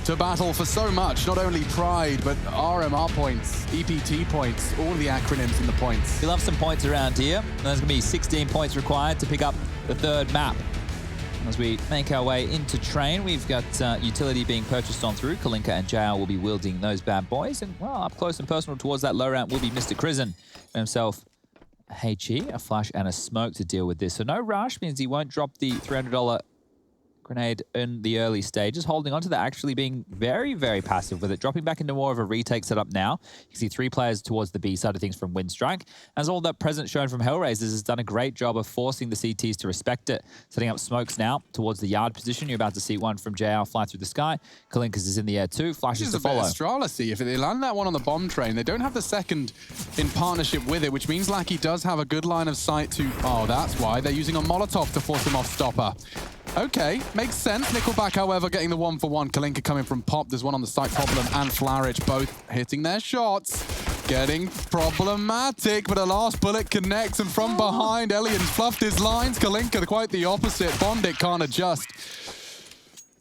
to battle for so much, not only Pride, but RMR points, EPT points, all the acronyms in the points. We love some points around here. There's going to be 16 points required to pick up the third map. As we make our way into train, we've got utility being purchased on through. Kalinka and JR will be wielding those bad boys. And, well, up close and personal towards that low ramp will be Mr. Krizen. Himself a HE, a flash, and a smoke to deal with this. So no rush means he won't drop the $300 grenade in the early stages, holding on to that, actually being very, very passive with it, dropping back into more of a retake setup now. You can see 3 players towards the B side of things from Winstrike. As all that presence shown from Hellraisers has done a great job of forcing the CTs to respect it. Setting up smokes now towards the yard position. You're about to see one from JR fly through the sky. Kalinkas is in the air too, flashes to follow. Astralacy. If they land that one on the bomb train, they don't have the second in partnership with it, which means Lackey does have a good line of sight to... Oh, that's why. They're using a Molotov to force him off stopper. Okay, makes sense. Nickelback, however, getting the 1-for-1. Kalinka coming from Pop. There's one on the site. Problem and Flarich both hitting their shots. Getting problematic, but a last bullet connects, and from behind, Elian's fluffed his lines. Kalinka, quite the opposite. Bondik can't adjust.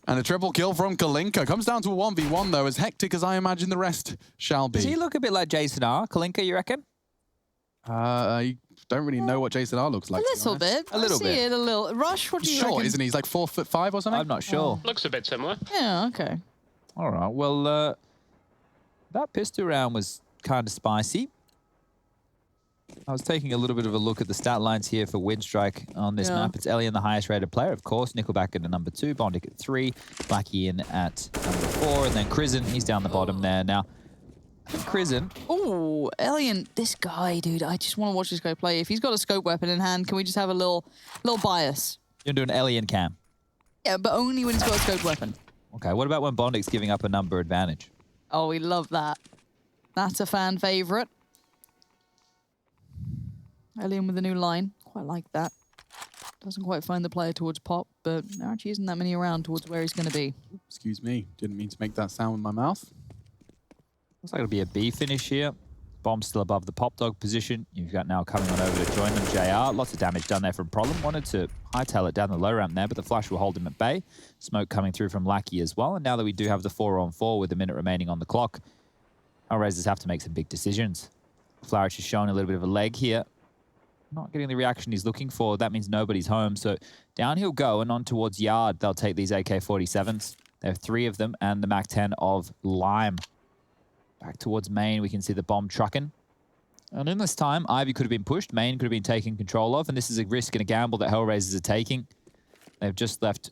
And a triple kill from Kalinka. Comes down to a 1v1, though, as hectic as I imagine the rest shall be. Does he look a bit like Jason R? Kalinka, you reckon? I don't really know what Jason R looks like. A little bit. A little bit. I see it a little. Rush, what do you reckon? Short, isn't he? He's like 4'5" or something? I'm not sure. Looks a bit similar. Yeah, okay. All right, well, that pistol round was kind of spicy. I was taking a little bit of a look at the stat lines here for Winstrike on this map. It's Elian, the highest rated player, of course. Nickelback at number 2, Bondik at 3, Blackie in at number 4, and then Krizen, he's down the bottom there. Now, Krizen. Oh, Elian, this guy, dude. I just want to watch this guy play. If he's got a scope weapon in hand, can we just have a little bias? You're doing Elian cam. Yeah, but only when he's got a scope weapon. Okay, what about when Bondik's giving up a number advantage? Oh, we love that. That's a fan favorite. Elian with a new line. Quite like that. Doesn't quite find the player towards Pop, but there actually isn't that many around towards where he's going to be. Excuse me. Didn't mean to make that sound with my mouth. Looks like it'll be a B finish here. Bomb still above the Pop Dog position. You've got now coming on over to join them, JR. Lots of damage done there from Problem. Wanted to hightail it down the low ramp there, but the flash will hold him at bay. Smoke coming through from Lackey as well. And now that we do have the 4-on-4 with a minute remaining on the clock, Hellraisers have to make some big decisions. Flarich is showing a little bit of a leg here. Not getting the reaction he's looking for. That means nobody's home. So down he'll go and on towards Yard. They'll take these AK-47s. There are 3 of them and the MAC-10 of Lime. Back towards main, we can see the bomb trucking. And in this time, Ivy could have been pushed. Main could have been taken control of. And this is a risk and a gamble that Hellraisers are taking. They've just left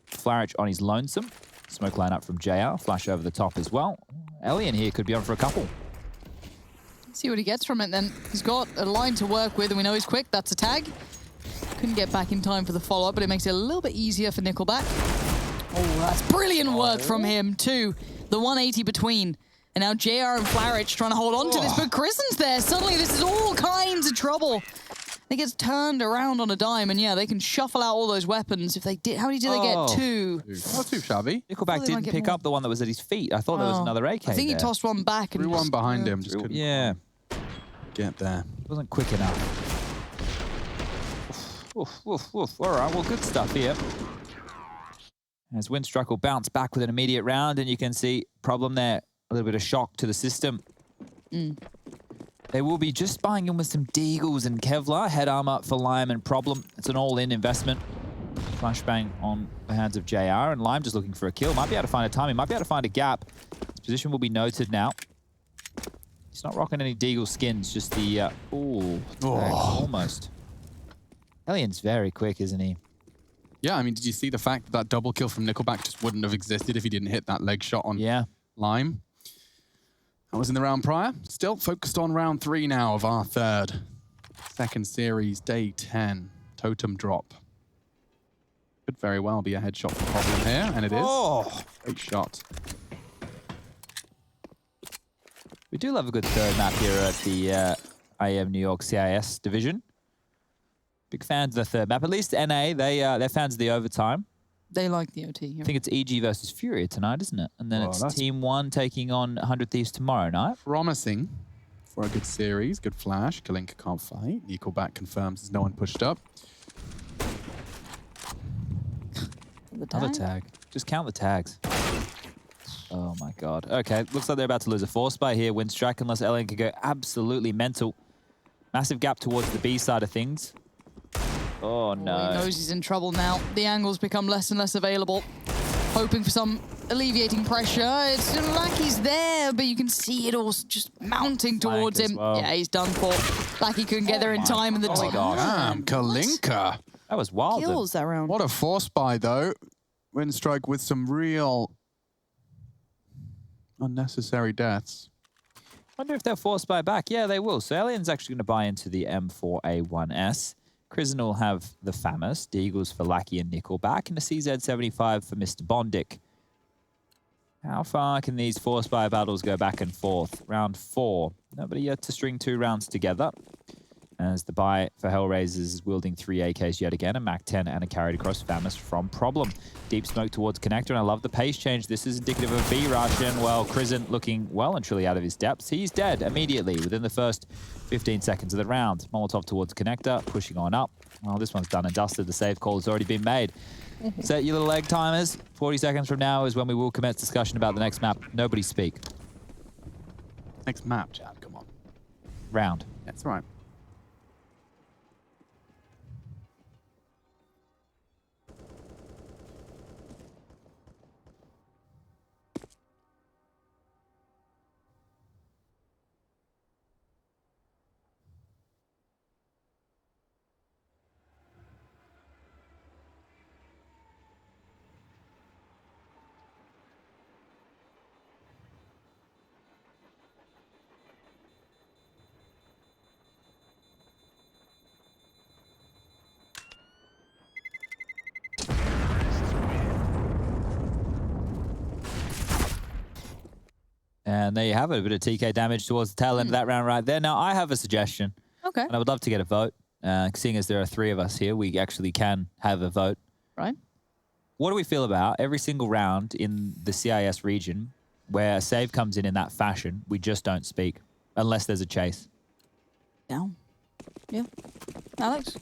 Flarich on his lonesome. Smoke line up from JR. Flash over the top as well. Elian here could be on for a couple. See what he gets from it then. He's got a line to work with and we know he's quick. That's a tag. Couldn't get back in time for the follow-up, but it makes it a little bit easier for Nickelback. Oh, that's brilliant work from him too. The 180 between. And now JR and Flarich trying to hold on to this, but Krizen's there. Suddenly this is all kinds of trouble. It gets turned around on a dime, and yeah, they can shuffle out all those weapons. If they did, how many did they get? 2. Not too shabby. Nickelback didn't pick up the one that was at his feet. I thought there was another AK I think there. he tossed one back. And Threw one behind him, just couldn't get there. Wasn't quick enough. Oof, oof, oof. All right, well, good stuff here. As Winstrike will bounce back with an immediate round, and you can see problem there. A little bit of shock to the system. They will be just buying in with some Deagles and Kevlar, head armor for Lime and Problem. It's an all-in investment. Flashbang on the hands of JR, and Lime just looking for a kill. Might be able to find a timing, might be able to find a gap. His position will be noted now. He's not rocking any Deagle skins, just the, almost. Elian's very quick, isn't he? Yeah, I mean, did you see the fact that that double kill from Nickelback just wouldn't have existed if he didn't hit that leg shot on Lime? That was in the round prior. Still focused on round 3 now of our second series, day 10. Totem drop. Could very well be a headshot for Problem here, and it is. Oh! Great shot. We do love a good third map here at the IEM New York CIS division. Big fans of the third map. At least NA, they're fans of the overtime. They like the OT. Yeah. I think it's EG versus Furia tonight, isn't it? And then it's Team 1 taking on 100 Thieves tomorrow night. Promising for a good series. Good flash. Kalinka can't fight. Nickelback confirms there's no one pushed up. Another tag. Just count the tags. Oh my god. Okay, looks like they're about to lose a force by here. Winstrike, unless Alien can go absolutely mental. Massive gap towards the B side of things. Oh no. He knows he's in trouble now. The angles become less and less available. Hoping for some alleviating pressure. It's like he's there, but you can see it all just mounting towards him. Well. Yeah, he's done for. Like he couldn't get there in time. And the my God. Damn, Kalinka. That was wild. kills that round. What a force buy, though. Winstrike with some real unnecessary deaths. Wonder if they'll force buy back. Yeah, they will. So Alien's actually going to buy into the M4A1S. Krisen will have the FAMAS, Deagles for Lackey and Nickelback, and a CZ75 for Mr. Bondic. How far can these force buy battles go back and forth? Round 4. Nobody yet to string 2 rounds together. As the buy for Hellraisers is wielding 3 AKs yet again, a MAC-10 and a carried across FAMAS from Problem. Deep smoke towards Connector, and I love the pace change. This is indicative of B rush, and well, Krisen looking well and truly out of his depths. He's dead immediately within the first 15 seconds of the round. Molotov towards Connector, pushing on up. Well, this one's done and dusted. The save call has already been made. Set your little egg timers. 40 seconds from now is when we will commence discussion about the next map. Nobody speak. Next map, Chad, come on. Round. That's right. And there you have it, a bit of TK damage towards the tail end of that round right there. Now, I have a suggestion. Okay. And I would love to get a vote. Seeing as there are 3 of us here, we actually can have a vote. Right. What do we feel about every single round in the CIS region where a save comes in that fashion, we just don't speak unless there's a chase? Down. Yeah. Alex?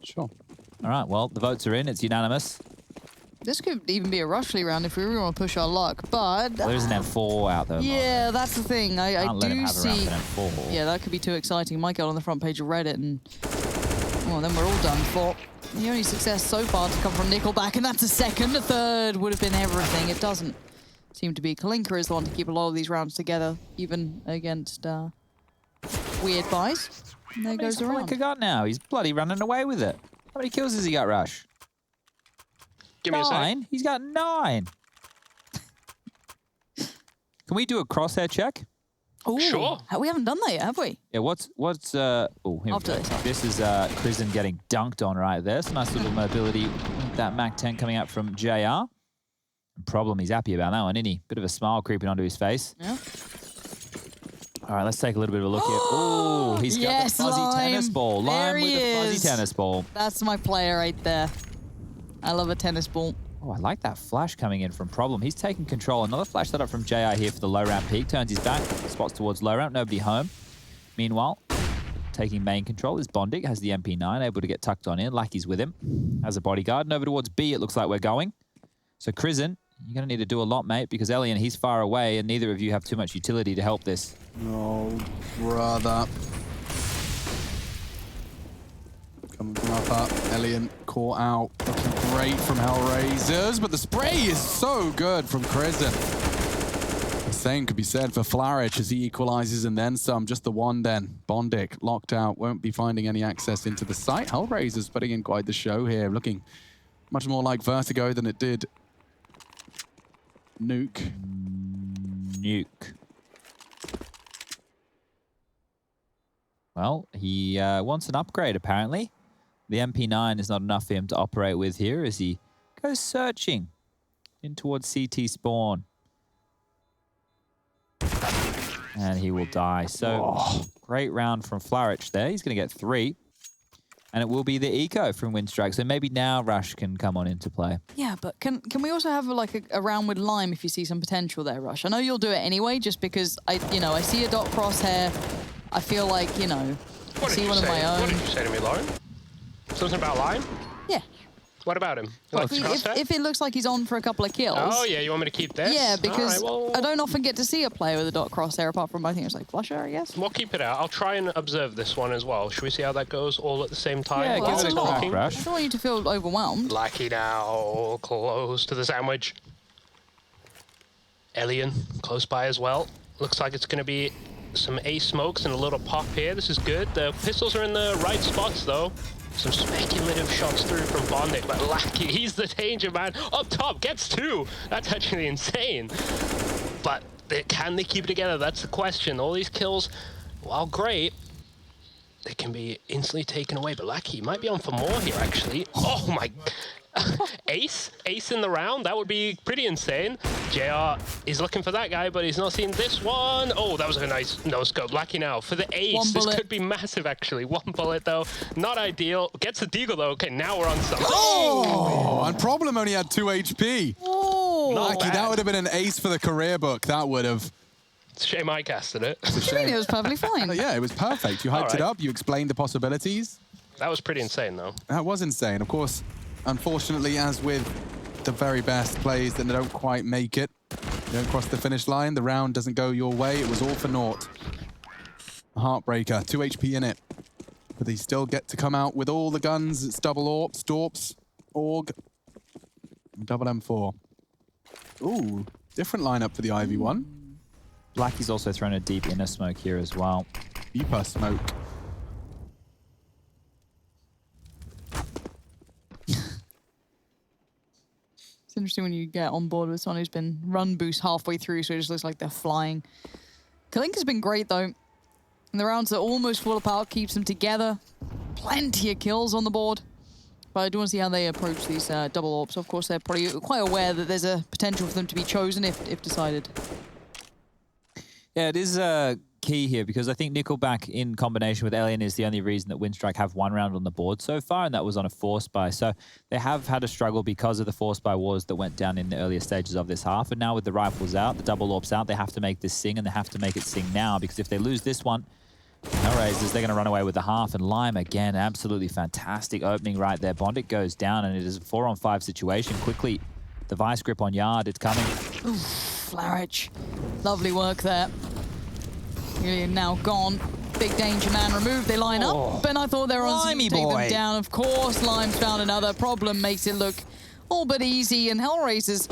Sure. All right, well, the votes are in. It's unanimous. This could even be a Rushly round if we really want to push our luck, but... Well, there's an M4 out there. Yeah, that's the thing. I Can't let him do have a round see... with an M4. Yeah, that could be too exciting. Might get on the front page of Reddit and... Well, then we're all done for. The only success so far to come from Nickelback, and that's a second. A third would have been everything. It doesn't seem to be. Kalinka is the one to keep a lot of these rounds together, even against weird buys. And there goes the round. Kalinka got now? He's bloody running away with it. How many kills has he got, Rush? Give me a sec. 9? He's got 9. Can we do a crosshair check? Ooh, Sure. We haven't done that yet, have we? Yeah, what's oh, here we After go. this. This is Krisen getting dunked on right there. Some nice little mobility with that MAC-10 coming out from JR. Problem, he's happy about that one, isn't he? Bit of a smile creeping onto his face. Yeah. All right, let's take a little bit of a look here. Oh, he's got Yes, the fuzzy Lime. tennis ball. There Lime with he the fuzzy is. tennis ball. That's my player right there. I love a tennis ball. Oh, I like that flash coming in from Problem. He's taking control. Another flash setup from JR here for the low ramp peak. Turns his back, spots towards low ramp, nobody home. Meanwhile, taking main control is Bondic, has the MP9, able to get tucked on in. Lackey's with him, has a bodyguard. And over towards B, it looks like we're going. So Krisen, you're going to need to do a lot, mate, because Elian, he's far away, and neither of you have too much utility to help this. Oh, brother. Coming from up. Elian caught out. Looking great from Hellraisers, but the spray is so good from Krisen. The same could be said for Flaric as he equalizes and then some. Just the one then. Bondic locked out. Won't be finding any access into the site. Hellraisers putting in quite the show here. Looking much more like Vertigo than it did Nuke. Nuke. Well, he wants an upgrade, apparently. The MP9 is not enough for him to operate with here as he goes searching in towards CT spawn. And he will die. So, great round from Flaric there. He's going to get 3. And it will be the eco from Winstrike. So maybe now Rush can come on into play. Yeah, but can we also have like a round with Lime if you see some potential there, Rush? I know you'll do it anyway, just because I see a dot crosshair. I feel like, I see one of my own. What did you say to me, Lauren? Something about Lime? Yeah. What about him? You like his crosshair? If it looks like he's on for a couple of kills. Oh, yeah, you want me to keep this? Yeah, because All right, well, I don't often get to see a player with a dot crosshair apart from, I think it's like Flusher, I guess. we'll keep it out. I'll try and observe this one as well. Should we see how that goes all at the same time? Yeah, Well, give that's it a a lot. crack, I Rush. don't want you to feel overwhelmed. Lucky now, close to the sandwich. Alien, close by as well. Looks like it's going to be some ace smokes and a little pop here. This is good. The pistols are in the right spots, though. Some speculative shots through from Bondic, but Lackey, he's the danger man. Up top, gets 2. That's actually insane. But can they keep it together? That's the question. All these kills, while great, they can be instantly taken away. But Lackey might be on for more here, actually. Oh my... Ace in the round, that would be pretty insane. JR is looking for that guy, but he's not seen this one. Oh, that was a nice no-scope. Lucky now for the ace. This could be massive, actually. 1 bullet, though. Not ideal. Gets the deagle, though. Okay, now we're on something. Oh, and Problem only had 2 HP. Oh! Not Lucky, bad. that would have been an ace for the career book. That would have. It's a shame I casted it. It's a I mean, it shame. was perfectly fine. Yeah, it was perfect. You hyped All it right. up. You explained the possibilities. That was pretty insane, though. That was insane. Of course, unfortunately, as with the very best plays that don't quite make it, you don't cross the finish line, the round doesn't go your way. It was all for naught. A heartbreaker, 2 HP in it. But they still get to come out with all the guns. It's double AWP, Storps, AUG, double M4. Ooh, different lineup for the IV1. Blackie's also thrown a deep inner smoke here as well. Deeper smoke. It's interesting when you get on board with someone who's been run boost halfway through, so it just looks like they're flying. Kalink has been great, though. In the rounds that almost fall apart, keeps them together. Plenty of kills on the board. But I do want to see how they approach these double AWPs. Of course, they're probably quite aware that there's a potential for them to be chosen if decided. Yeah, it is key here because I think Nickelback in combination with Alien is the only reason that Winstrike have 1 round on the board so far, and that was on a force buy. So they have had a struggle because of the force buy wars that went down in the earlier stages of this half. And now with the rifles out, the double AWPs out, they have to make this sing, and they have to make it sing now because if they lose this one, Hellraisers, they're going to run away with the half. And Lime, again, absolutely fantastic opening right there. Bondic goes down, and it is a 4-on-5 situation. Quickly, the vice grip on Yard, it's coming. Oof, Flarich. Lovely work there. Really now gone. Big danger man removed. They line up, and I thought they were on Limey to take boy. them down. Of course, Lime's found another problem, makes it look all but easy. And Hellraisers,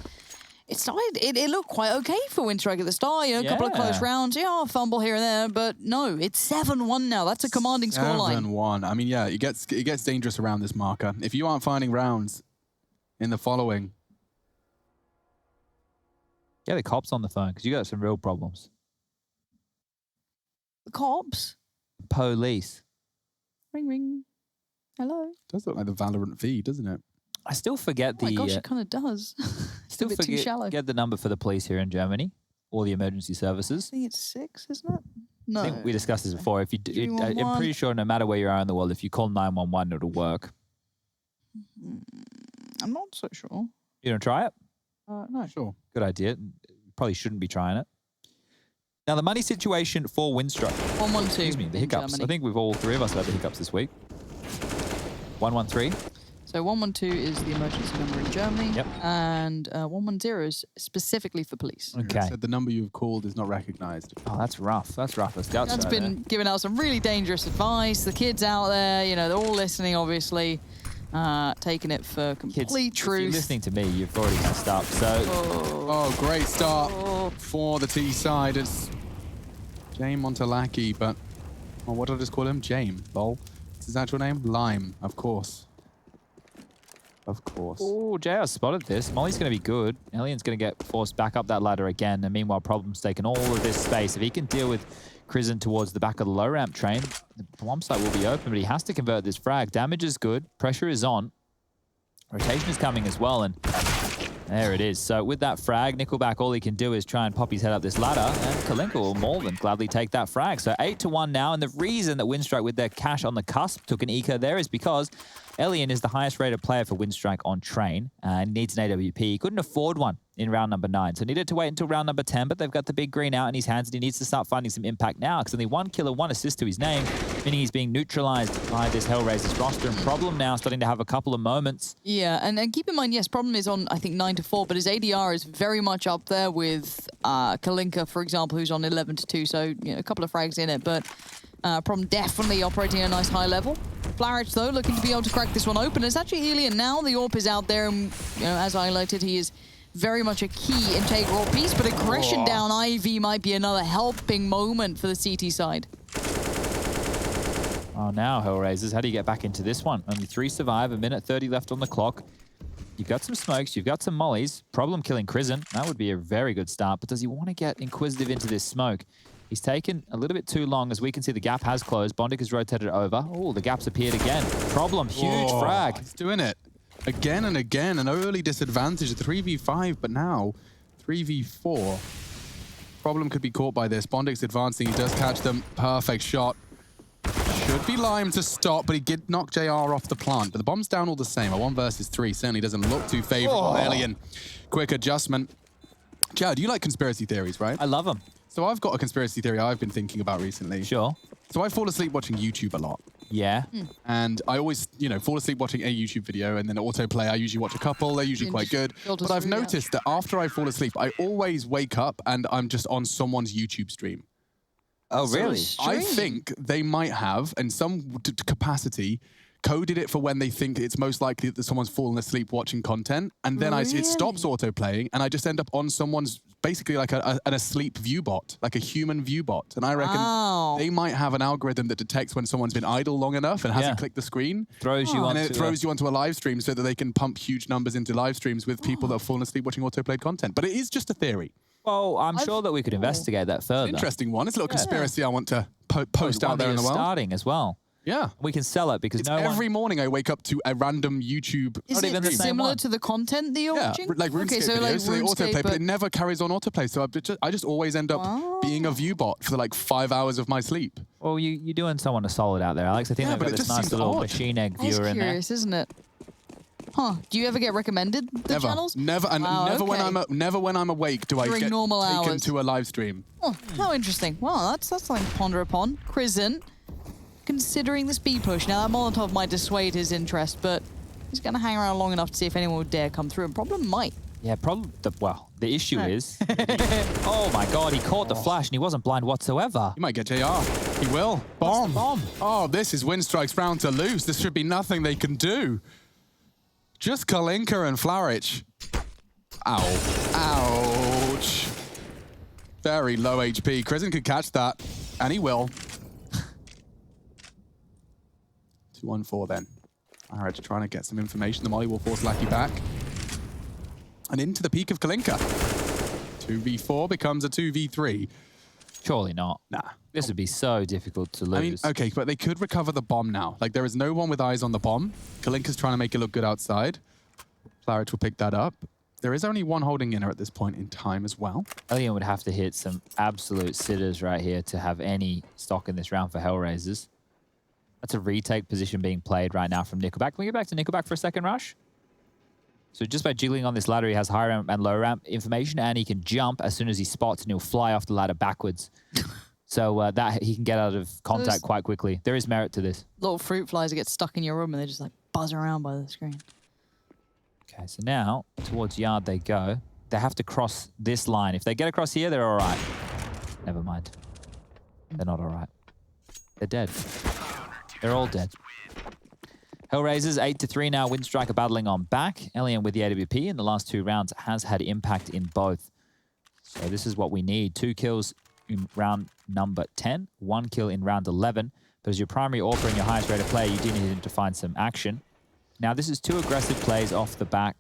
it looked quite okay for Winstrike at the start. You know, a couple of close Yeah. rounds. Yeah, a fumble here and there, but no, it's 7-1 now. That's a commanding scoreline. 7-1. I mean, yeah, it gets dangerous around this marker. If you aren't finding rounds in the following. Get the cops on the phone because you got some real problems. The cops. Police. Ring, ring. Hello. Does look like the Valorant feed, doesn't it? I still forget Oh my the gosh, it kind of does. It's still a bit too shallow. get the number for the police here in Germany or the emergency I services. think it's 6, isn't it? No. I think we discussed this before. If you, I'm 311. pretty sure no matter where you are in the world, if you call 911, it'll work. I'm not so sure. You don't try it? No. Sure. Good idea. Probably shouldn't be trying it. Now the money situation for Winstrike. 112. Excuse me, the in hiccups. Germany. I think we've all 3 of us had the hiccups this week. 113. So 112 is the emergency number in Germany. Yep. And 110 is specifically for police. Okay. Said the number you've called is not recognized. Oh, that's rough. That's rough as guts. That's right been giving out some really dangerous advice. The kids out there, you know, they're all listening, obviously. Taking it for there. complete Kids, if you're truth. listening to me, you've already messed up. So Oh, great start Oh. for the T side. It's James Montelaki, but well, what did I just call him? James. Lol. What's his actual name? Lime, of course. Of course. oh, JR spotted this. Molly's going to be good. Alien's going to get forced back up that ladder again. And meanwhile, Problem's taken all of this space. If he can deal with Crizzen towards the back of the low ramp train, the bomb site will be open, but he has to convert this frag. Damage is good. Pressure is on. Rotation is coming as well. And there it is. So with that frag, Nickelback, all he can do is try and pop his head up this ladder. And Kalinka will more than gladly take that frag. So 8-1 now. And the reason that Winstrike with their cash on the cusp took an eco there is because Elian is the highest rated player for Winstrike on train and needs an AWP. He couldn't afford one in round number 9, so needed to wait until round number 10, but they've got the big green out in his hands and he needs to start finding some impact now because only 1 kill and 1 assist to his name, meaning he's being neutralized by this Hellraisers roster. And Problem now starting to have a couple of moments. Yeah, and keep in mind, yes, Problem is on, I think, 9-4, but his ADR is very much up there with Kalinka, for example, who's on 11-2, so you know, a couple of frags in it, but Problem definitely operating at a nice high level. Flaric, though, looking to be able to crack this one open. It's actually Elian now. The AWP is out there, and you know, as highlighted, he is very much a key integral piece, but aggression down IV might be another helping moment for the CT side. Oh, now Hellraisers, how do you get back into this one? Only 3 survive, 1:30 left on the clock. You've got some smokes, you've got some mollies. Problem killing Crizzen, that would be a very good start, but does he want to get inquisitive into this smoke? He's taken a little bit too long. As we can see, the gap has closed. Bondik has rotated over. Oh, the gap's appeared again. Problem, huge frag. He's doing it again and again. An early disadvantage, 3v5, but now 3v4. Problem could be caught by this. Bondik's advancing. He does catch them. Perfect shot. Should be Lime to stop, but he did knock JR off the plant. But the bomb's down all the same. A 1 versus 3 certainly doesn't look too favorable. Alien, quick adjustment. Joe, do you like conspiracy theories, right? I love them. So I've got a conspiracy theory I've been thinking about recently. Sure. So I fall asleep watching YouTube a lot. Yeah. And I always, you know, fall asleep watching a YouTube video and then autoplay. I usually watch a couple. They're usually quite good. But I've noticed that after I fall asleep, I always wake up and I'm just on someone's YouTube stream. Oh, really? I think they might have, in some capacity, coded it for when they think it's most likely that someone's fallen asleep watching content. And then it stops autoplaying and I just end up on someone's, basically like an asleep view bot, like a human view bot. And I reckon they might have an algorithm that detects when someone's been idle long enough and hasn't clicked the screen. Throws you and it throws you onto a live stream so that they can pump huge numbers into live streams with people that have fallen asleep watching autoplayed content. But it is just a theory. Well, I'm sure that we could investigate that further. Interesting one. It's a little conspiracy I want to post out there in the world. Starting as well. Yeah. We can sell it because every morning I wake up to a random YouTube. Is it similar to the content that you're watching? Like RuneScape videos, so they autoplay, but it never carries on autoplay. So I just always end up being a view bot for like 5 hours of my sleep. Well, you're doing someone a solid out there, Alex. I think they've got this nice little machine egg viewer in there. Curious, isn't it? Huh? Do you ever get recommended the channels? Never, and never when I'm awake do I get taken to a live stream. Oh, how interesting. Well, that's something to ponder upon. Crizzen, considering the speed push. Now, that Molotov might dissuade his interest, but he's going to hang around long enough to see if anyone would dare come through. And Problem might. Yeah, the issue is... oh my god, he caught the flash and he wasn't blind whatsoever. He might get JR. He will. Bomb. Oh, this is Winstrike's round to lose. This should be nothing they can do. Just Kalinka and Flaric. Ow. Ouch. Very low HP. Crizzen could catch that, and he will. 2-1-4 then. Flaric trying to get some information. The molly will force Lackey back. And into the peak of Kalinka. 2v4 becomes a 2v3. Surely not. Nah. This would be so difficult to lose. I mean, okay, but they could recover the bomb now. Like, there is no one with eyes on the bomb. Kalinka's trying to make it look good outside. Flaric will pick that up. There is only one holding in her at this point in time as well. Elian would have to hit some absolute sitters right here to have any stock in this round for Hellraisers. That's a retake position being played right now from Nickelback. Can we get back to Nickelback for a second, Rush? So just by jiggling on this ladder, he has high ramp and low ramp information, and he can jump as soon as he spots, and he'll fly off the ladder backwards. So that he can get out of contact quite quickly. There is merit to this. Little fruit flies that get stuck in your room, and they just like buzz around by the screen. Okay, so now towards yard they go. They have to cross this line. If they get across here, they're all right. Never mind. They're not all right. They're dead. They're all dead. Hellraisers 8-3 now. Winstrike are battling on back. Elian with the AWP in the last 2 rounds has had impact in both. So this is what we need. 2 kills in round number 10, 1 kill in round 11. But as your primary AWPer and your highest rated player, you do need him to find some action. Now this is 2 aggressive plays off the back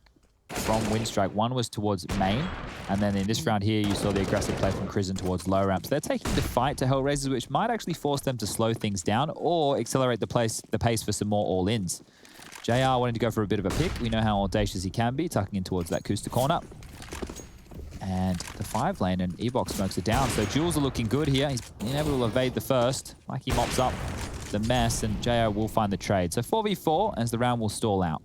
from Winstrike. One was towards main, and then in this round here, you saw the aggressive play from Crizzen towards low ramps. They're taking the fight to Hellraisers, which might actually force them to slow things down or accelerate the pace for some more all-ins. JR wanting to go for a bit of a pick. We know how audacious he can be, tucking in towards that Kusta corner. And the 5 lane and E-Box smokes are down, so Jules are looking good here. He's been able to evade the first. Like he mops up. the mess, and JR will find the trade. So 4v4 as the round will stall out.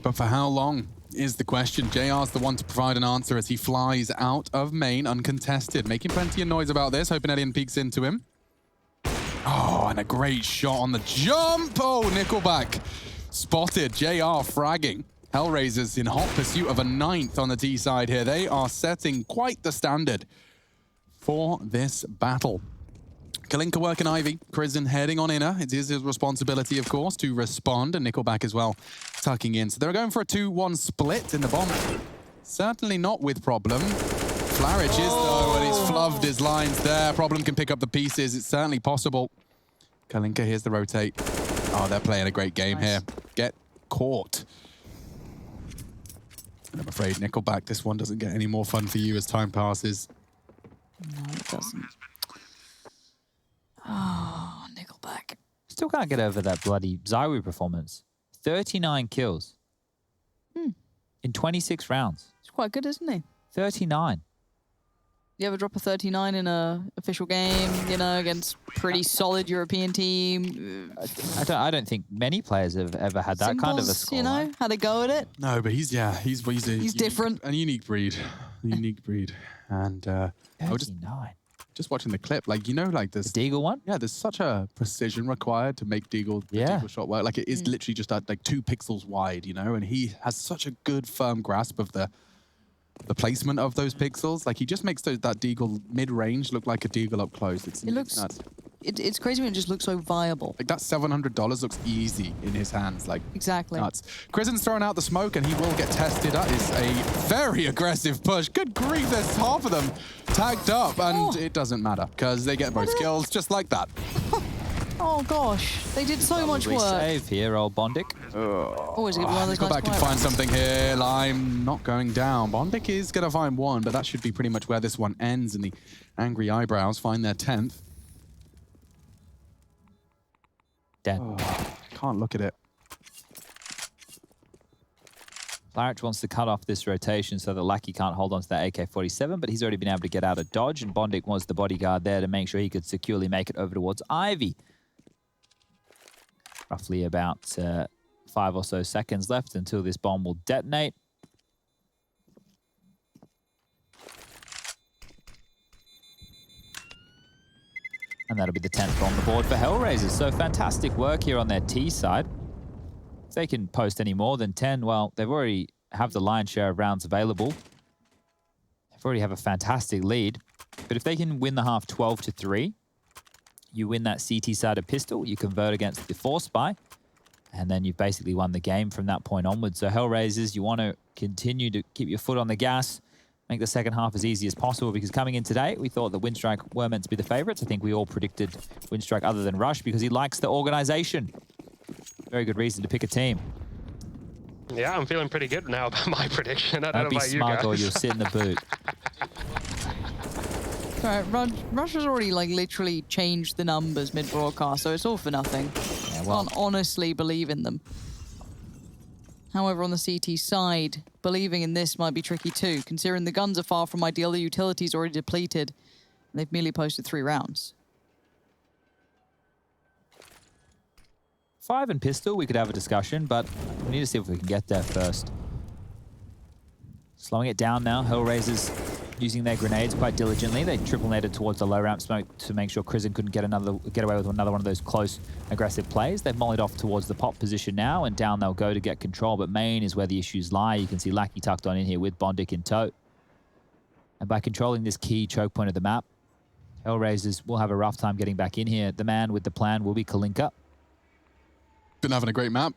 But for how long is the question? JR's the one to provide an answer as he flies out of main uncontested, making plenty of noise about this, hoping Elian peeks into him. Oh, and a great shot on the jump. Oh, Nickelback spotted. JR fragging. Hellraisers in hot pursuit of a 9th on the T side here. They are setting quite the standard for this battle. Kalinka working Ivy, Krisen heading on inner. It is his responsibility, of course, to respond, and Nickelback as well tucking in. So they're going for a 2-1 split in the bomb. Certainly not with problem. Flaric is, though, and he's flubbed his lines there. Problem can pick up the pieces. It's certainly possible. Kalinka, here's the rotate. Oh, they're playing a great game here. Get caught. And I'm afraid, Nickelback, this one doesn't get any more fun for you as time passes. No, it doesn't. Oh, Nickelback. Still can't get over that bloody Zywoo performance. 39 kills in 26 rounds. It's quite good, isn't he? 39. You ever drop a 39 in a official game, you know, against pretty solid European team? I don't think many players have ever had that kind of a Simples, score. you know, had a go at it. No, but he's different. A unique breed. A unique breed. And I was 39. just watching the clip, like, you know, like this. The Deagle one? Yeah, there's such a precision required to make Deagle, the Yeah. Deagle shot work. Like, it is literally just like 2 pixels wide, you know, and he has such a good firm grasp of the placement of those pixels. Like, he just makes that Deagle mid-range look like a Deagle up close. It's nuts. It's crazy when it just looks so viable. Like, that $700 looks easy in his hands. Like, Exactly. nuts. Krisen's throwing out the smoke, and he will get tested. That is a very aggressive push. Good grief, there's half of them tagged up, and it doesn't matter, because they get both kills just like that. Oh gosh, they did so much Probably work. save here, old Bondic. Always give one of those Go nice back and quiet find ones. something here. Lime not going down. Bondic is going to find one, but that should be pretty much where this one ends, and the Angry Eyebrows find their 10th. Dead. Can't look at it. Flaric wants to cut off this rotation so that Lackey can't hold on to that AK-47, but he's already been able to get out of dodge, and Bondic was the bodyguard there to make sure he could securely make it over towards Ivy. Roughly about 5 or so seconds left until this bomb will detonate. And that'll be the 10th on the board for Hellraisers. So fantastic work here on their T side. If they can post any more than 10, well, they've already have the lion's share of rounds available. They've already have a fantastic lead. But if they can win the half 12-3, you win that CT side of pistol, you convert against the Force Spy, and then you've basically won the game from that point onwards. So Hellraisers, you want to continue to keep your foot on the gas, make the second half as easy as possible, because coming in today, we thought that Winstrike were meant to be the favorites. I think we all predicted Winstrike other than Rush because he likes the organization. Very good reason to pick a team. Yeah, I'm feeling pretty good now about my prediction. I don't know Don't be about you smug guys. or you'll sit in the boot. Right, Rush has already like literally changed the numbers mid-broadcast, so it's all for nothing. Yeah, well, Can't honestly believe in them. However, on the CT side, believing in this might be tricky too, considering the guns are far from ideal, the utility's already depleted, and they've merely posted 3 rounds. 5 and pistol, we could have a discussion, but we need to see if we can get there first. Slowing it down now, Hellraisers using their grenades quite diligently. They triple netted towards the low ramp smoke to make sure Krisen couldn't get away with another one of those close, aggressive plays. They've mollied off towards the pop position now, and down they'll go to get control, but main is where the issues lie. You can see Lackey tucked on in here with Bondic in tow. And by controlling this key choke point of the map, Hellraisers will have a rough time getting back in here. The man with the plan will be Kalinka. Been having a great map.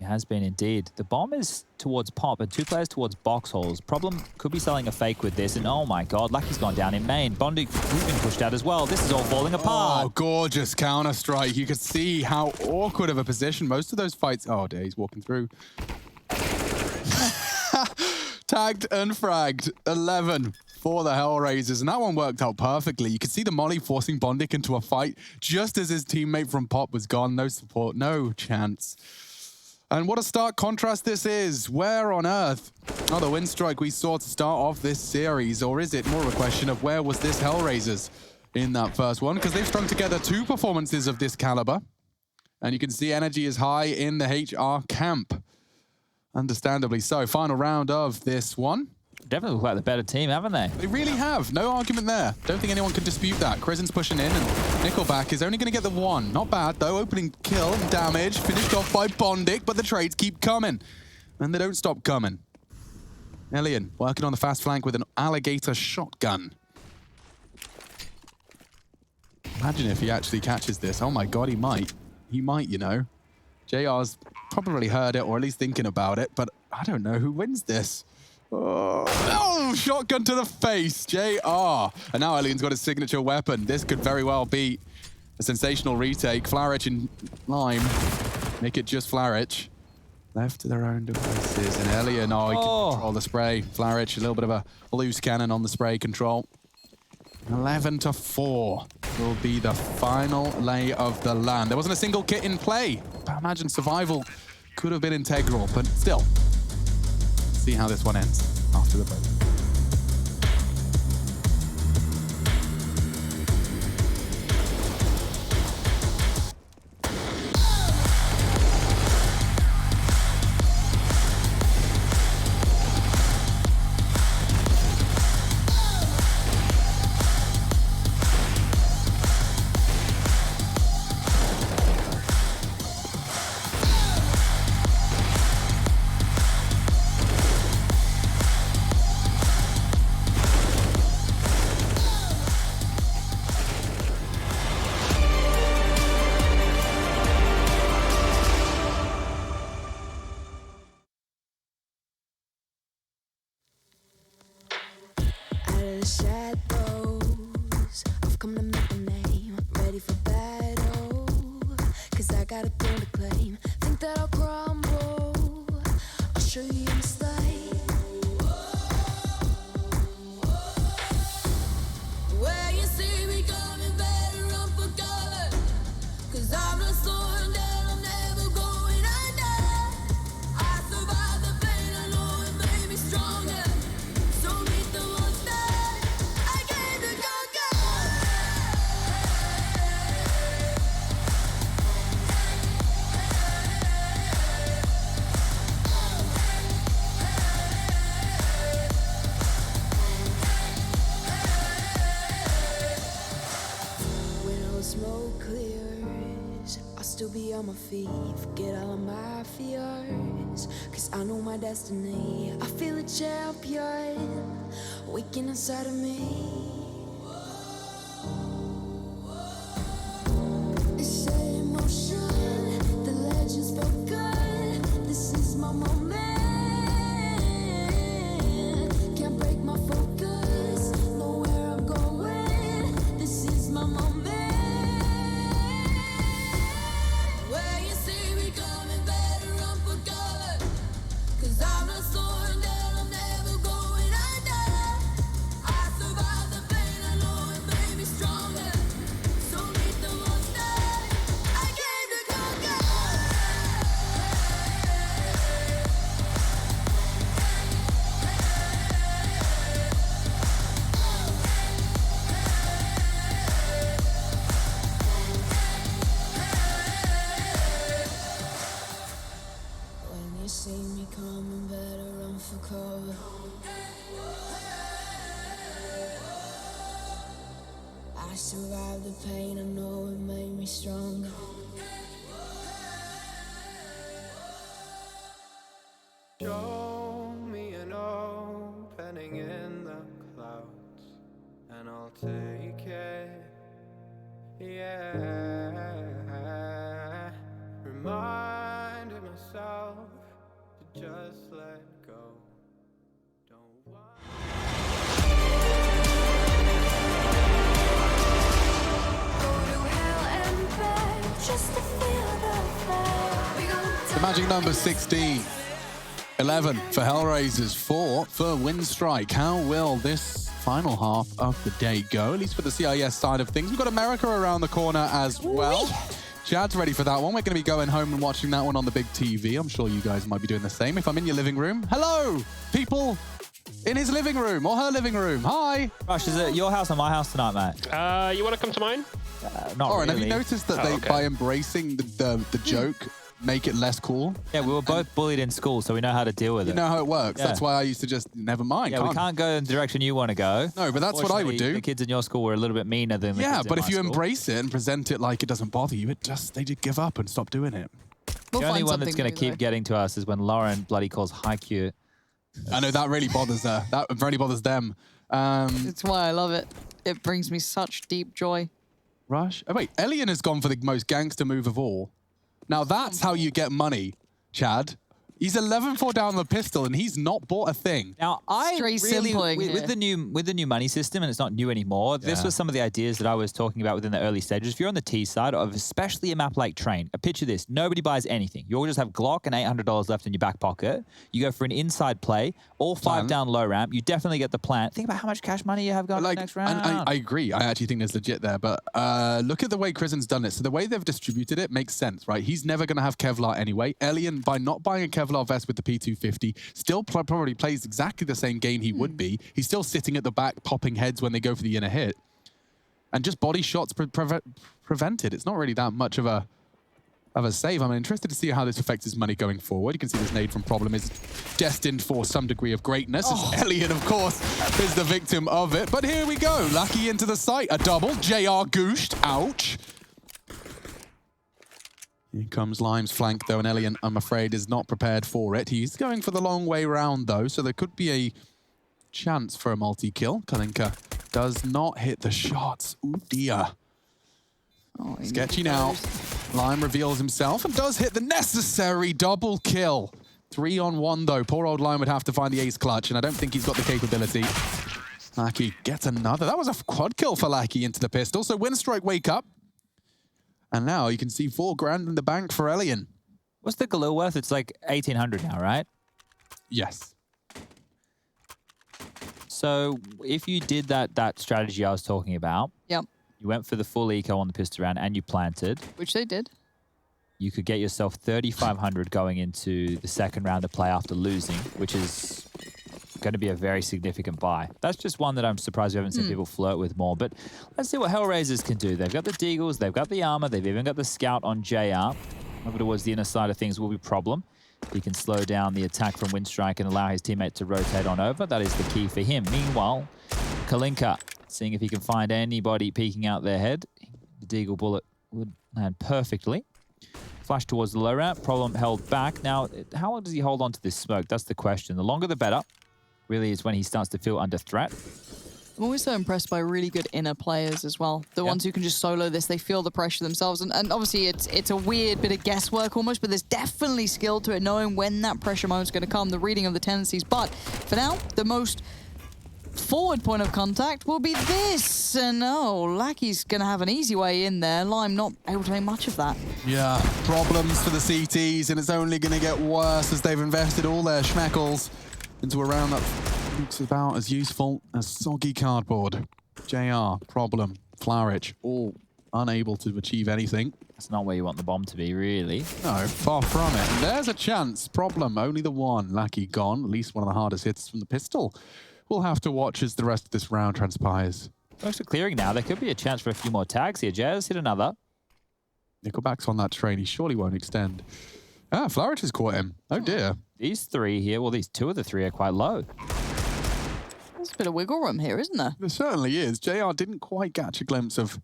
It has been indeed. The bomb is towards pop and 2 players towards box holes. Problem could be selling a fake with this, and oh my god, Lucky's gone down in main. Bondic, he's been pushed out as well. This is all falling apart. Oh, gorgeous counter-strike. You could see how awkward of a position most of those fights... Oh, dear, he's walking through. Tagged and fragged. 11 for the Hellraisers, and that one worked out perfectly. You could see the molly forcing Bondic into a fight just as his teammate from Pop was gone. No support, no chance. And what a stark contrast this is. Where on earth are the Winstrike we saw to start off this series? Or is it more of a question of where was this Hellraisers in that first one because they've strung together 2 performances of this caliber. And you can see energy is high in the HR camp. Understandably so. Final round of this one. Definitely look like the better team, haven't they? They really have. No argument there. Don't think anyone can dispute that. Krizen's pushing in, and Nickelback is only going to get the 1. Not bad, though. Opening kill and damage. Finished off by Bondic, but the trades keep coming. And they don't stop coming. Elian working on the fast flank with an alligator shotgun. Imagine if he actually catches this. Oh my god, he might. He might, you know. JR's probably heard it, or at least thinking about it, but I don't know who wins this. Oh, shotgun to the face, JR. And now Elian's got his signature weapon. This could very well be a sensational retake. Flarich and Lime make it just Flarich. Left to their own devices. And Elian, oh, he can control the spray. Flarich, a little bit of a loose cannon on the spray control. 11-4 will be the final lay of the land. There wasn't a single kit in play. I imagine survival could have been integral, but still. See how this one ends after the break. Shadows, I've come to make a name, ready for battle, cause I got a thing to claim. Think that I'll crumble, I'll show you a mistake. Where you see me coming, better run for cover, cause I'm not slowing down, I'm never going under. I survived the pain, I know it made me stronger. So meet the monster. Smoke clears, I'll still be on my feet. Forget all of my fears, cause I know my destiny. I feel a champion waking inside of me. It's emotion, the legends spoken. This is my moment. Can't break my focus, know where I'm going. This is my moment. I survived the pain, I know it made me stronger. Show me an opening in the clouds, and I'll take it, yeah. Reminding myself to just let go. Don't want The magic number 16. 11 for Hellraisers, 4 for Winstrike. How will this final half of the day go, at least for the CIS side of things? We've got America around the corner as well. Chad's ready for that one. We're going to be going home and watching that one on the big TV. I'm sure you guys might be doing the same. If I'm in your living room, hello, people In his living room or her living room. Hi. Rush, is it your house or my house tonight, mate? You want to come to mine? Not All right, really. have you noticed that okay. by embracing the joke, make it less cool? Yeah, we were both bullied in school, so we know how to deal with You it. know how it works. Yeah. That's why I used to just, never mind. Yeah, we can't go in the direction you want to go. No, but that's what I would Fortunately, do. The kids in your school were a little bit meaner than the Yeah, kids but in if my you school. embrace it and present it like it doesn't bother you, they just give up and stop doing it. We'll The only find one that's something going to new, keep getting to us is when Lauren bloody calls Haikyuu. I know that really bothers her. That really bothers them. It's why I love it. It brings me such deep joy. Rush. Oh, wait, Elian has gone for the most gangster move of all. Now that's how you get money, Chad. He's 11-4 down on the pistol, and he's not bought a thing. Now, I Straight really, simpling with here. the new money system, and it's not new anymore, this Yeah. was some of the ideas that I was talking about within the early stages. If you're on the T side of especially a map like Train, picture this, nobody buys anything. You'll just have Glock and $800 left in your back pocket. You go for an inside play, all 5 Plan. down low ramp, you definitely get the plan. Think about how much cash money you have going Like, next and round. I agree. I actually think there's legit there. But look at the way Krisen's done it. So the way they've distributed it makes sense, right? He's never going to have Kevlar anyway. Elian, by not buying a Kevlar vest with the P250, still probably plays exactly the same game he would be. He's still sitting at the back, popping heads when they go for the inner hit. And just body shots prevented. It's not really that much of a save. I'm interested to see how this affects his money going forward. You can see this nade from Problem is destined for some degree of greatness. As Elian, of course, is the victim of it. But here we go. Lucky into the site. A double. JR gooshed. Ouch. Here comes Lime's flank, though, and Elian, I'm afraid, is not prepared for it. He's going for the long way round, though, so there could be a chance for a multi-kill. Kalinka does not hit the shots. Ooh, dear. Oh, he Sketchy needs now. those. Lime reveals himself and does hit the necessary double kill. 3-on-1, though. Poor old Lime would have to find the ace clutch, and I don't think he's got the capability. Lackey gets another. That was a quad kill for Lackey into the pistol, so Winstrike wake up. And now you can see $4,000 in the bank for Elian. What's the Galil worth? It's like 1,800 now, right? Yes. So if you did that strategy I was talking about, Yep, you went for the full eco on the pistol round and you planted, which they did. you could get yourself 3,500 going into the second round of play after losing, which is going to be a very significant buy. That's just one that I'm surprised we haven't seen people flirt with more. But let's see what Hellraisers can do. They've got the Deagles, they've got the armor, they've even got the scout on JR. Over towards the inner side of things will be a problem. He can slow down the attack from Winstrike and allow his teammate to rotate on over. That is the key for him. Meanwhile, Kalinka seeing if he can find anybody peeking out their head. The Deagle bullet would land perfectly. Flash towards the low ramp. Problem held back. Now, how long does he hold on to this smoke? That's the question. The longer the better. Really is when he starts to feel under threat. I'm always so impressed by really good inner players as well. The ones who can just solo this, they feel the pressure themselves. And obviously it's a weird bit of guesswork almost, but there's definitely skill to it, knowing when that pressure moment's going to come, the reading of the tendencies. But for now, the most forward point of contact will be this. And oh, Lackey's going to have an easy way in there. Lime not able to make much of that. Yeah, problems for the CTs, and it's only going to get worse as they've invested all their schmeckles into a round that looks about as useful as soggy cardboard. JR, Problem, Flourish, all unable to achieve anything. That's not where you want the bomb to be, really. No, far from it. And there's a chance. Problem, only the one. Lackey gone. At least one of the hardest hits from the pistol. We'll have to watch as the rest of this round transpires. Close to clearing now. There could be a chance for a few more tags here. Jazz hit another. Nickelback's on that train. He surely won't extend. Ah, Flourish has caught him. Oh, dear. These three here, well, these two of the three are quite low. There's a bit of wiggle room here, isn't there? There certainly is. JR didn't quite catch a glimpse of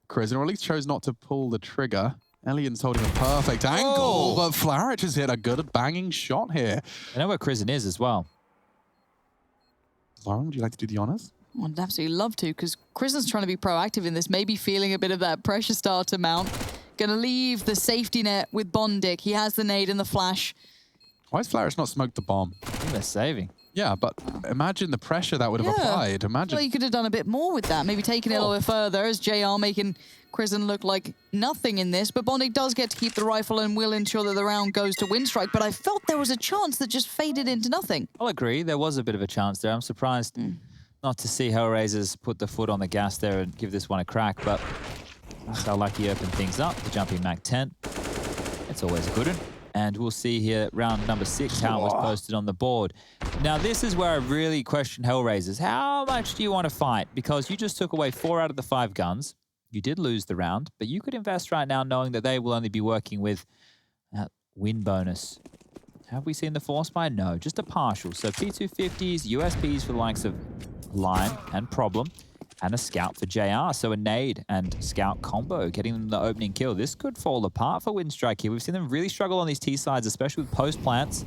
Krisen, or at least chose not to pull the trigger. Elian's holding a perfect angle, but Flourish has hit a good banging shot here. I know where Krisen is as well. Lauren, would you like to do the honors? I'd absolutely love to, because Krisen's trying to be proactive in this, maybe feeling a bit of that pressure starter mount. Gonna leave the safety net with Bondic. He has the nade and the flash. Why has Flourish not smoked the bomb? I think they're saving. Yeah, but imagine the pressure that would have applied. Imagine. Well, you could have done a bit more with that. Maybe taken it a little bit further, as JR making Krisen look like nothing in this. But Bondic does get to keep the rifle and will ensure that the round goes to Winstrike. But I felt there was a chance that just faded into nothing. I'll agree. There was a bit of a chance there. I'm surprised not to see Hellraisers put the foot on the gas there and give this one a crack. But that's how Lucky opened things up. The jumping Mac 10. It's always a good one. And we'll see here round number 6 how it was posted on the board. Now, this is where I really question Hellraisers. How much do you want to fight? Because you just took away 4 out of the 5 guns. You did lose the round, but you could invest right now knowing that they will only be working with that win bonus. Have we seen the force buy? No, just a partial. So P250s, USPs for the likes of Lime and Problem, and a scout for JR. So a nade and scout combo, getting them the opening kill. This could fall apart for Winstrike here. We've seen them really struggle on these T sides, especially with post plants.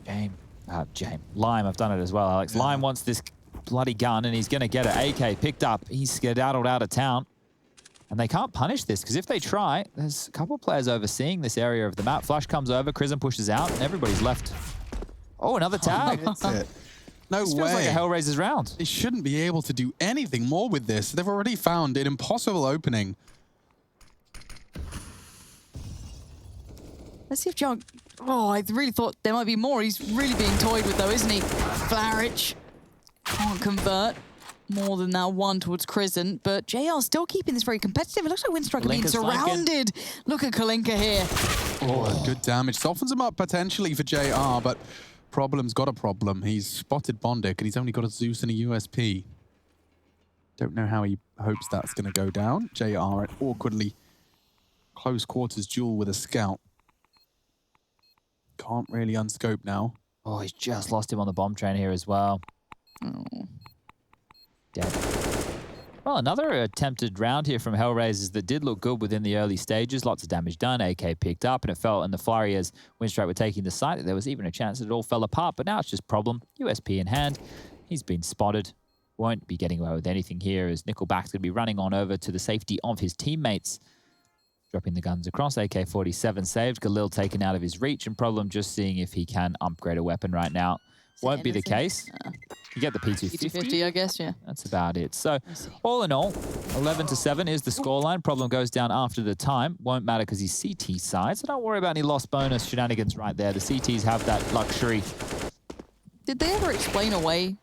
Lime, I've done it as well, Alex. Lime wants this bloody gun, and he's going to get it. AK picked up. He's skedaddled out of town. And they can't punish this, because if they try, there's a couple of players overseeing this area of the map. Flash comes over, Chrism pushes out, and everybody's left. Oh, another tag. That's it. No This way. feels like a Hellraisers round. They shouldn't be able to do anything more with this. They've already found an impossible opening. Let's see if John... Oh, I really thought there might be more. He's really being toyed with, though, isn't he? Flarich can't convert more than that one towards Chrism, but JR still keeping this very competitive. It looks like Winstrike are being Kalinka's surrounded. Look at Kalinka here. Oh, good damage. Softens him up potentially for JR, but Problem's got a problem. He's spotted Bondic, and he's only got a Zeus and a USP. Don't know how he hopes that's going to go down. JR at awkwardly close quarters duel with a scout. Can't really unscope now. Oh, he's just lost him on the bomb train here as well. Oh. Dead. Well, another attempted round here from Hellraisers that did look good within the early stages. Lots of damage done. AK picked up, and it felt in the flurry as Winstrike were taking the site that there was even a chance that it all fell apart. But now it's just Problem. USP in hand. He's been spotted. Won't be getting away with anything here as Nickelback's going to be running on over to the safety of his teammates. Dropping the guns across. AK-47 saved. Galil taken out of his reach, and Problem just seeing if he can upgrade a weapon right now. Won't be the case. You get the P250. P250, I guess, yeah. That's about it. So, all in all, 11-7 is the scoreline. Problem goes down after the time. Won't matter because he's CT side, so don't worry about any lost bonus shenanigans right there. The CTs have that luxury. Did they ever explain away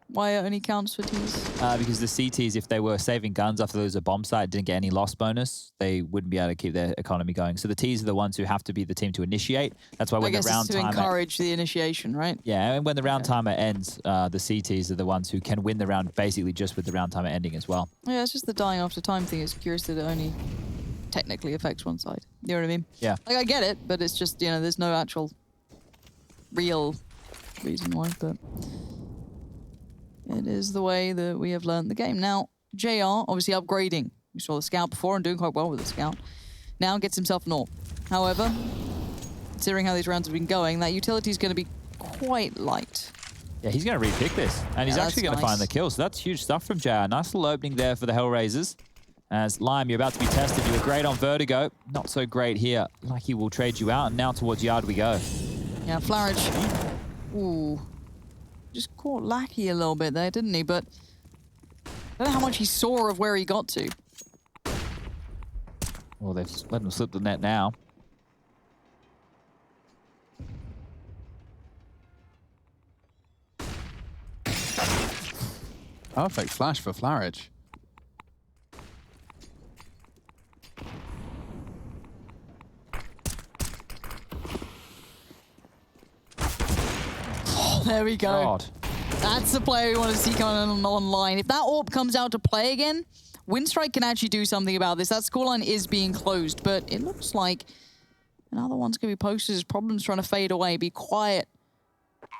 why it only counts for Ts? Because the CTs, if they were saving guns after there was a bomb site, didn't get any lost bonus, they wouldn't be able to keep their economy going. So the Ts are the ones who have to be the team to initiate. That's why when the round it's to timer... encourage the initiation, right? Yeah, and when the round timer ends, the CTs are the ones who can win the round basically just with the round timer ending as well. Yeah, it's just the dying after time thing. It's curious that it only technically affects one side. You know what I mean? Yeah. Like, I get it, but it's just, you know, there's no actual real reason why, but it is the way that we have learned the game. Now, JR, obviously upgrading. We saw the scout before and doing quite well with the scout. Now gets himself an AWP. However, considering how these rounds have been going, that utility is going to be quite light. Yeah, he's going to repick this, and he's actually going to find the kill. So that's huge stuff from JR. Nice little opening there for the Hellraisers. As Lime, you're about to be tested. You were great on Vertigo. Not so great here. Lucky will trade you out, and now towards Yard we go. Yeah, Flarich. Ooh. Just caught Lackey a little bit there, didn't he? But I don't know how much he saw of where he got to. Well, they've let him slip the net now. Perfect flash for Flarich. There we go. God. That's the player we want to see coming on online. If that AWP comes out to play again, Winstrike can actually do something about this. That scoreline is being closed, but it looks like another one's going to be posted. His Problem's trying to fade away. Be quiet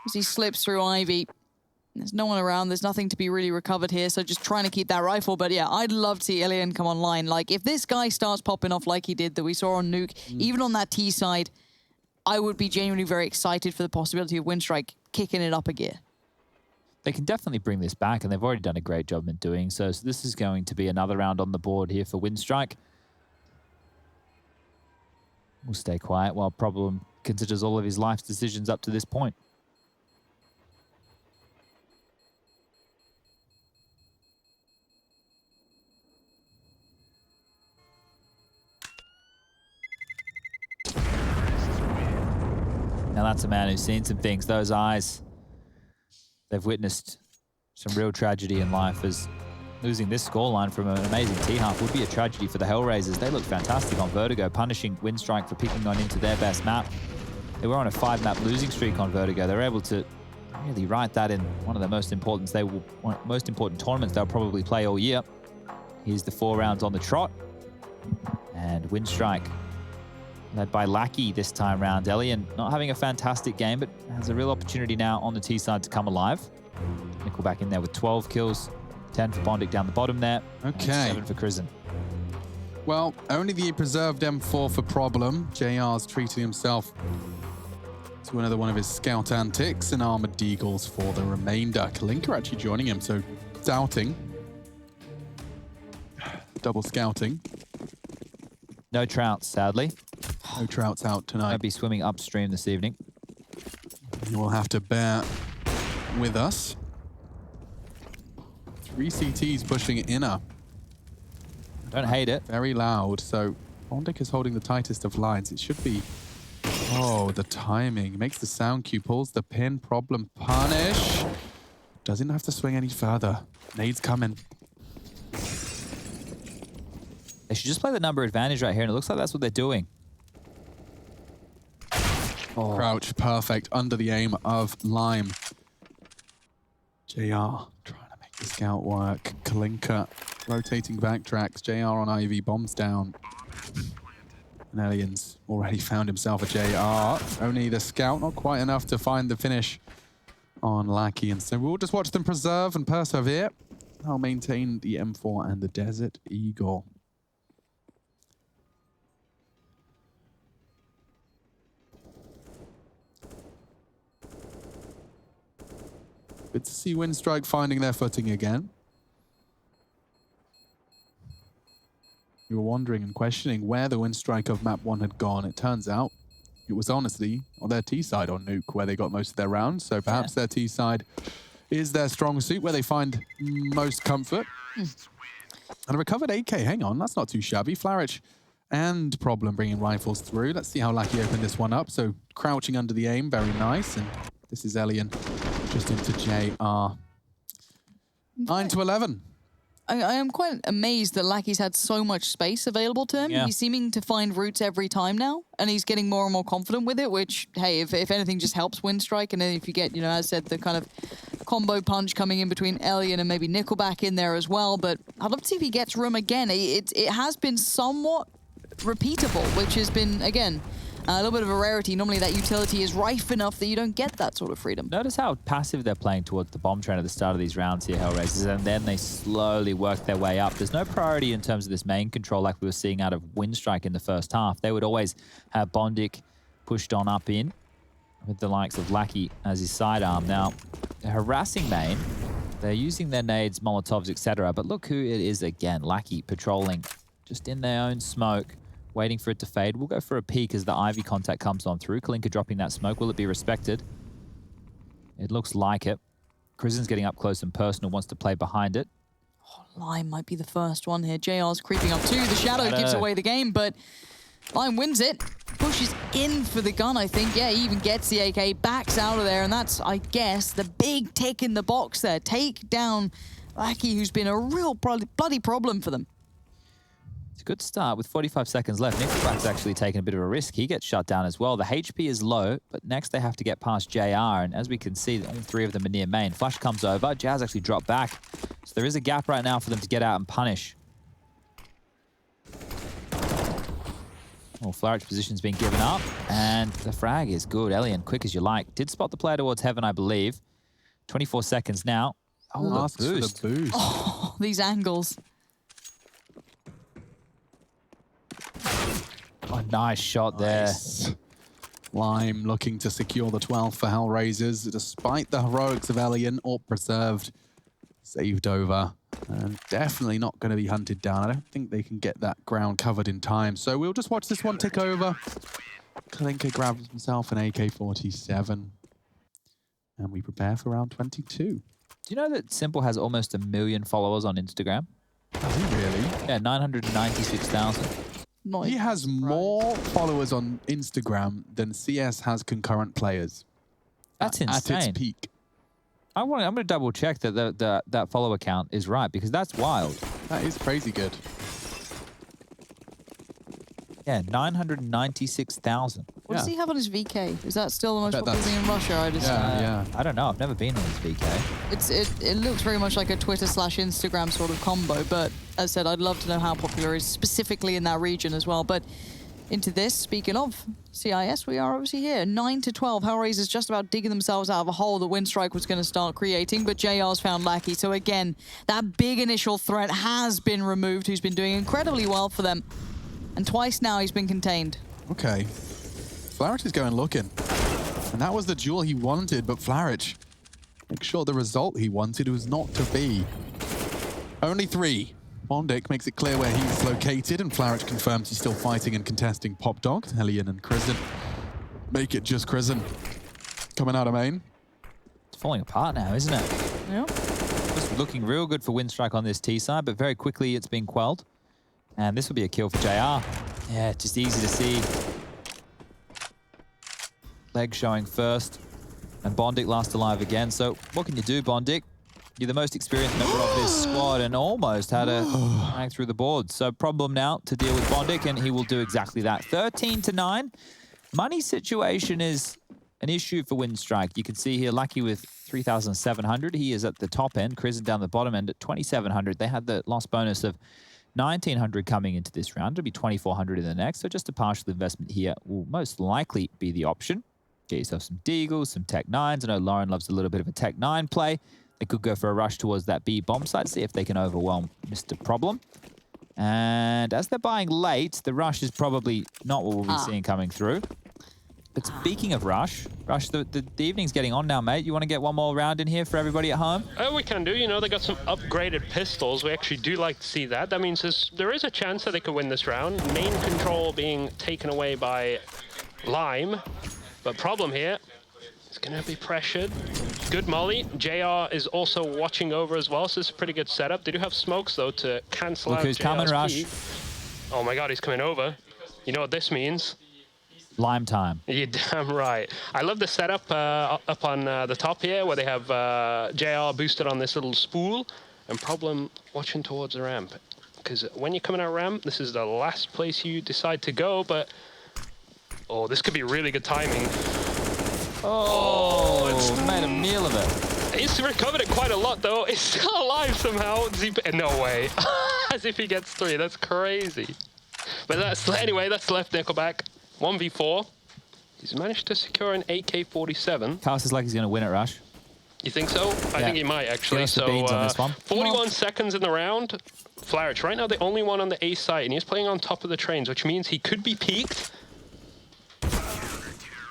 as he slips through Ivy. There's no one around. There's nothing to be really recovered here, so just trying to keep that rifle. But yeah, I'd love to see Alien come online. Like, if this guy starts popping off like he did that we saw on Nuke, even on that T side, I would be genuinely very excited for the possibility of Winstrike kicking it up a gear. They can definitely bring this back, and they've already done a great job in doing so. So this is going to be another round on the board here for Winstrike. We'll stay quiet while Problem considers all of his life's decisions up to this point. Now that's a man who's seen some things. Those eyes, they've witnessed some real tragedy in life as losing this scoreline from an amazing T-half would be a tragedy for the Hellraisers. They look fantastic on Vertigo, punishing Winstrike for picking on into their best map. They were on a 5-map losing streak on Vertigo. They were able to really write that in one of the most important tournaments they'll probably play all year. Here's the 4 rounds on the trot. And Winstrike, led by Lackey this time round. Elian not having a fantastic game, but has a real opportunity now on the T side to come alive. Nickel back in there with 12 kills, 10 for Bondic down the bottom there. Okay. And 7 for Krizen. Well, only the preserved M4 for problem. JR's treating himself to another one of his scout antics, and armored deagles for the remainder. Kalinka actually joining him, so scouting. Double scouting. No Trouts, sadly. No Trouts out tonight. I'll be swimming upstream this evening. You will have to bear with us. 3 CTs pushing inner. Don't hate it. Very loud. So Bondic is holding the tightest of lines. It should be... Oh, the timing. Makes the sound cue. Pulls the pin. Problem punish. Doesn't have to swing any further. Nades coming. They should just play the number advantage right here, and it looks like that's what they're doing. Oh. Crouch, perfect, under the aim of Lime. JR trying to make the scout work. Kalinka rotating backtracks. JR on Ivy, bombs down. And Elian's already found himself a JR. Only the scout, not quite enough to find the finish on Lackey. And so we'll just watch them preserve and persevere. I'll maintain the M4 and the Desert Eagle. Good to see Winstrike finding their footing again. We were wondering and questioning where the Winstrike of map 1 had gone. It turns out it was honestly on their T side on Nuke where they got most of their rounds. So perhaps their T side is their strong suit where they find most comfort. And a recovered AK, hang on, that's not too shabby. Flarich and Problem bringing rifles through. Let's see how Lackey opened this one up. So crouching under the aim, very nice. And this is Elian just into JR. 9 to 11. I am quite amazed that Lackey's had so much space available to him. Yeah. He's seeming to find routes every time now, and he's getting more and more confident with it, which, hey, if anything, just helps Winstrike. And then if you get, you know, as I said, the kind of combo punch coming in between Elian and maybe Nickelback in there as well. But I'd love to see if he gets room again. It has been somewhat repeatable, which has been, again, a little bit of a rarity. Normally that utility is rife enough that you don't get that sort of freedom. Notice how passive they're playing towards the bomb train at the start of these rounds here, Hellraisers, and then they slowly work their way up. There's no priority in terms of this main control like we were seeing out of Winstrike in the first half. They would always have Bondic pushed on up in with the likes of Lackey as his sidearm. Now, they're harassing main. They're using their nades, Molotovs, etc. But look who it is again. Lackey patrolling just in their own smoke, waiting for it to fade. We'll go for a peek as the Ivy contact comes on through. Kalinka dropping that smoke. Will it be respected? It looks like it. Krizen's getting up close and personal, wants to play behind it. Oh, Lime might be the first one here. JR's creeping up too. The Shadow gives away the game, but Lime wins it. Pushes in for the gun, I think. Yeah, he even gets the AK, backs out of there, and that's, I guess, the big tick in the box there. Take down Lackey, who's been a real bloody problem for them. It's a good start with 45 seconds left. Nickelback's actually taking a bit of a risk. He gets shut down as well. The HP is low, but next they have to get past JR, and as we can see, all 3 of them are near main. Flash comes over. Jazz actually dropped back. So there is a gap right now for them to get out and punish. Oh, Flarich position's been given up, and the frag is good. Elian, quick as you like. Did spot the player towards heaven, I believe. 24 seconds now. Oh, the boost. For the boost. Oh, these angles. Oh, nice shot there. Nice. Lime looking to secure the 12 for Hellraisers, despite the heroics of Elian, all preserved, saved over, and definitely not going to be hunted down. I don't think they can get that ground covered in time, so we'll just watch this one tick over. Kalinka grabs himself an AK-47, and we prepare for round 22. Do you know that Simple has almost 1 million followers on Instagram? Does he really? Yeah, 996,000. Not He even has surprised. more followers on Instagram than CS has concurrent players. That's At insane. its peak. I'm going to double check that that follower count is right, because that's wild. That is crazy good. Yeah, 996,000. What does he have on his VK? Is that still the most bet popular that's- thing in Russia? I just, Yeah. I don't know. I've never been on this VK. it looks very much like a Twitter/Instagram sort of combo, but as I said, I'd love to know how popular it is specifically in that region as well. But into this, speaking of CIS, we are obviously here. 9-12, Hellraisers just about digging themselves out of a hole that Winstrike was going to start creating, but JR's found Lackey. So again, that big initial threat has been removed, who's been doing incredibly well for them. And twice now he's been contained. Okay. Flarich is going looking. And that was the duel he wanted, but Flarich, make sure the result he wanted was not to be. Only 3. Bondik makes it clear where he's located, and Flarich confirms he's still fighting and contesting Pop Dog. Hellion and Krisen make it just Krisen. Coming out of main. It's falling apart now, isn't it? Yep. It's looking real good for Winstrike on this T side, but very quickly it's been quelled. And this will be a kill for JR. Yeah, just easy to see. Leg showing first. And Bondik last alive again. So what can you do, Bondik? You're the most experienced member of this squad and almost had a hang through the board. So problem now to deal with Bondik, and he will do exactly that. 13-9. Money situation is an issue for Winstrike. You can see here, Lucky with 3,700. He is at the top end. Krisen down the bottom end at 2,700. They had the loss bonus of 1,900 coming into this round. It'll be 2,400 in the next. So just a partial investment here will most likely be the option. Get yourself some Deagles, some Tech 9s. I know Lauren loves a little bit of a Tech 9 play. They could go for a rush towards that B bomb site, see if they can overwhelm Mr. Problem. And as they're buying late, the rush is probably not what we'll be seeing coming through. But speaking of rush, the evening's getting on now, mate. You want to get one more round in here for everybody at home? We can do. You know, they got some upgraded pistols. We actually do like to see that. That means there is a chance that they could win this round. Main control being taken away by Lime. But Problem here is going to be pressured. Good molly. JR is also watching over as well, so this is a pretty good setup. They do have smokes, though, to cancel out Look who's coming, Rush. key. Oh my god, he's coming over. You know what this means? Lime time. You're damn right. I love the setup up on the top here, where they have JR boosted on this little spool, and Problem watching towards the ramp. Because when you're coming out ramp, this is the last place you decide to go, but... Oh, this could be really good timing. Oh, it's made a meal of it. He's recovered it quite a lot, though. He's still alive somehow. No way. As if he gets 3. That's crazy. But anyway, that's left Nickelback. 1v4. He's managed to secure an AK-47. Cast is like he's going to win it, Rush. You think so? I think he might, actually. Just the beans on this one. 41 seconds in the round. Flarich, right now the only one on the A site, and he's playing on top of the trains, which means he could be peaked.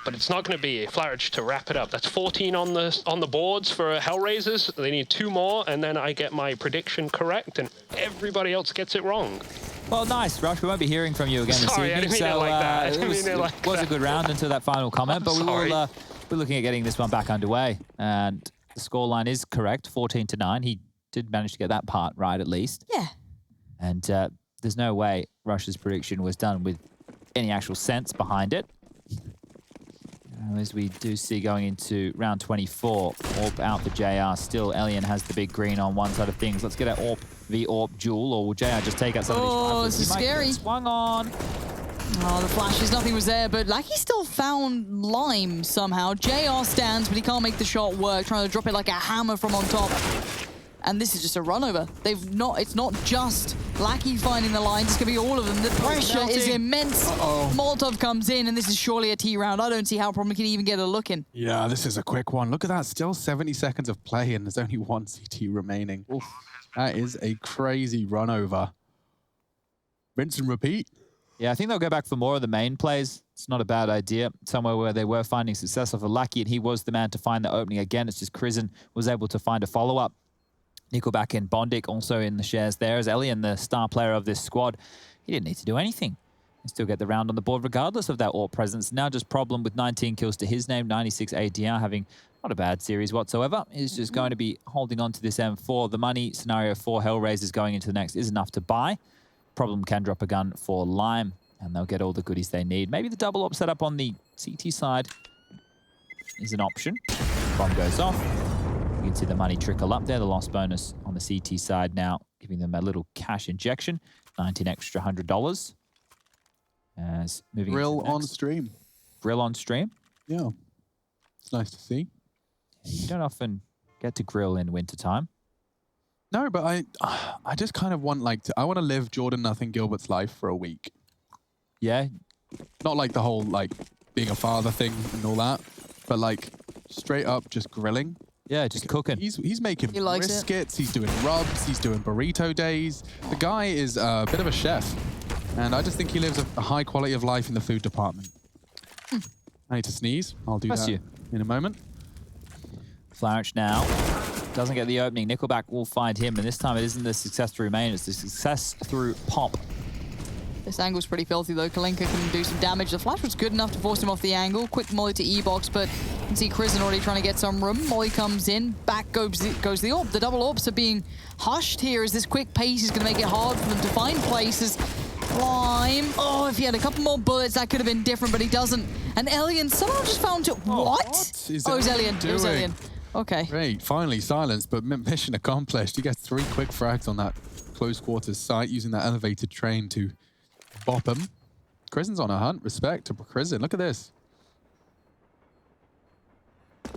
But it's not going to be Flarich to wrap it up. That's 14 on the boards for Hellraisers. They need 2 more, and then I get my prediction correct, and everybody else gets it wrong. Well, nice, Rush. We won't be hearing from you again this Sorry, evening. I didn't mean it like that. I didn't mean it like It was a good round until that final comment, but we're looking at getting this one back underway. And the scoreline is correct, 14-9. He did manage to get that part right, at least. Yeah. And there's no way Rush's prediction was done with any actual sense behind it. As we do see going into round 24, AWP out for JR. Still, Elian has the big green on one side of things. Let's get an AWP v AWP duel, or will JR just take out some of these rifles? Oh, this is scary. Swung on. Oh, the flashes, nothing was there, but Lackey still found Lime somehow. JR stands, but he can't make the shot work, trying to drop it like a hammer from on top. And this is just a run over. It's not just Lackey finding the lines, it's gonna be all of them. The pressure is immense. Molotov comes in, and this is surely a T round. I don't see how Problem can even get a look in. Yeah, this is a quick one. Look at that, still 70 seconds of play, and there's only 1 CT remaining. Oof. That is a crazy run over. Rinse and repeat. Yeah, I think they'll go back for more of the main plays. It's not a bad idea. Somewhere where they were finding success off of Lackey, and he was the man to find the opening again. It's just Krisen was able to find a follow-up. Nickelback and Bondik also in the shares there. As Elian, the star player of this squad, he didn't need to do anything. He still get the round on the board regardless of that AWP presence. Now just Problem with 19 kills to his name, 96 ADR, having not a bad series whatsoever. He's just going to be holding on to this M4. The money scenario for Hellraisers going into the next is enough to buy. Problem can drop a gun for Lime, and they'll get all the goodies they need. Maybe the double AWP setup on the CT side is an option. Bomb goes off. You can see the money trickle up there. The loss bonus on the CT side now, giving them a little cash injection, 19 extra $100. As moving Grill into the on next. stream. Grill on stream. Yeah. It's nice to see. You don't often get to grill in wintertime. No, but I just kind of want I want to live Jordan Nothing Gilbert's life for a week. Yeah. Not like the whole being a father thing and all that, but straight up just grilling. Yeah, just cooking. He's making He likes it. briskets, he's doing rubs, he's doing burrito days. The guy is a bit of a chef, and I just think he lives a high quality of life in the food department. I need to sneeze. I'll do Bless that you. in a moment. Flourish now. Doesn't get the opening. Nickelback will find him, and this time it isn't the success through main, it's the success through pop. This angle's pretty filthy though. Kalinka can do some damage. The flash was good enough to force him off the angle. Quick molly to E-box, but you can see Kristen already trying to get some room. Molly comes in, back goes the AWP. The double AWPs are being hushed here as this quick pace is going to make it hard for them to find places. Climb. Oh, if he had a couple more bullets, that could have been different, but he doesn't. And Elian somehow just found it. What? What is Oh, it was Elian Elian. It was doing? Elian. Okay. Great, finally silenced, but mission accomplished. He gets 3 quick frags on that close quarters site using that elevated train to bop him. Krisen's on a hunt. Respect to Krisen. Look at this.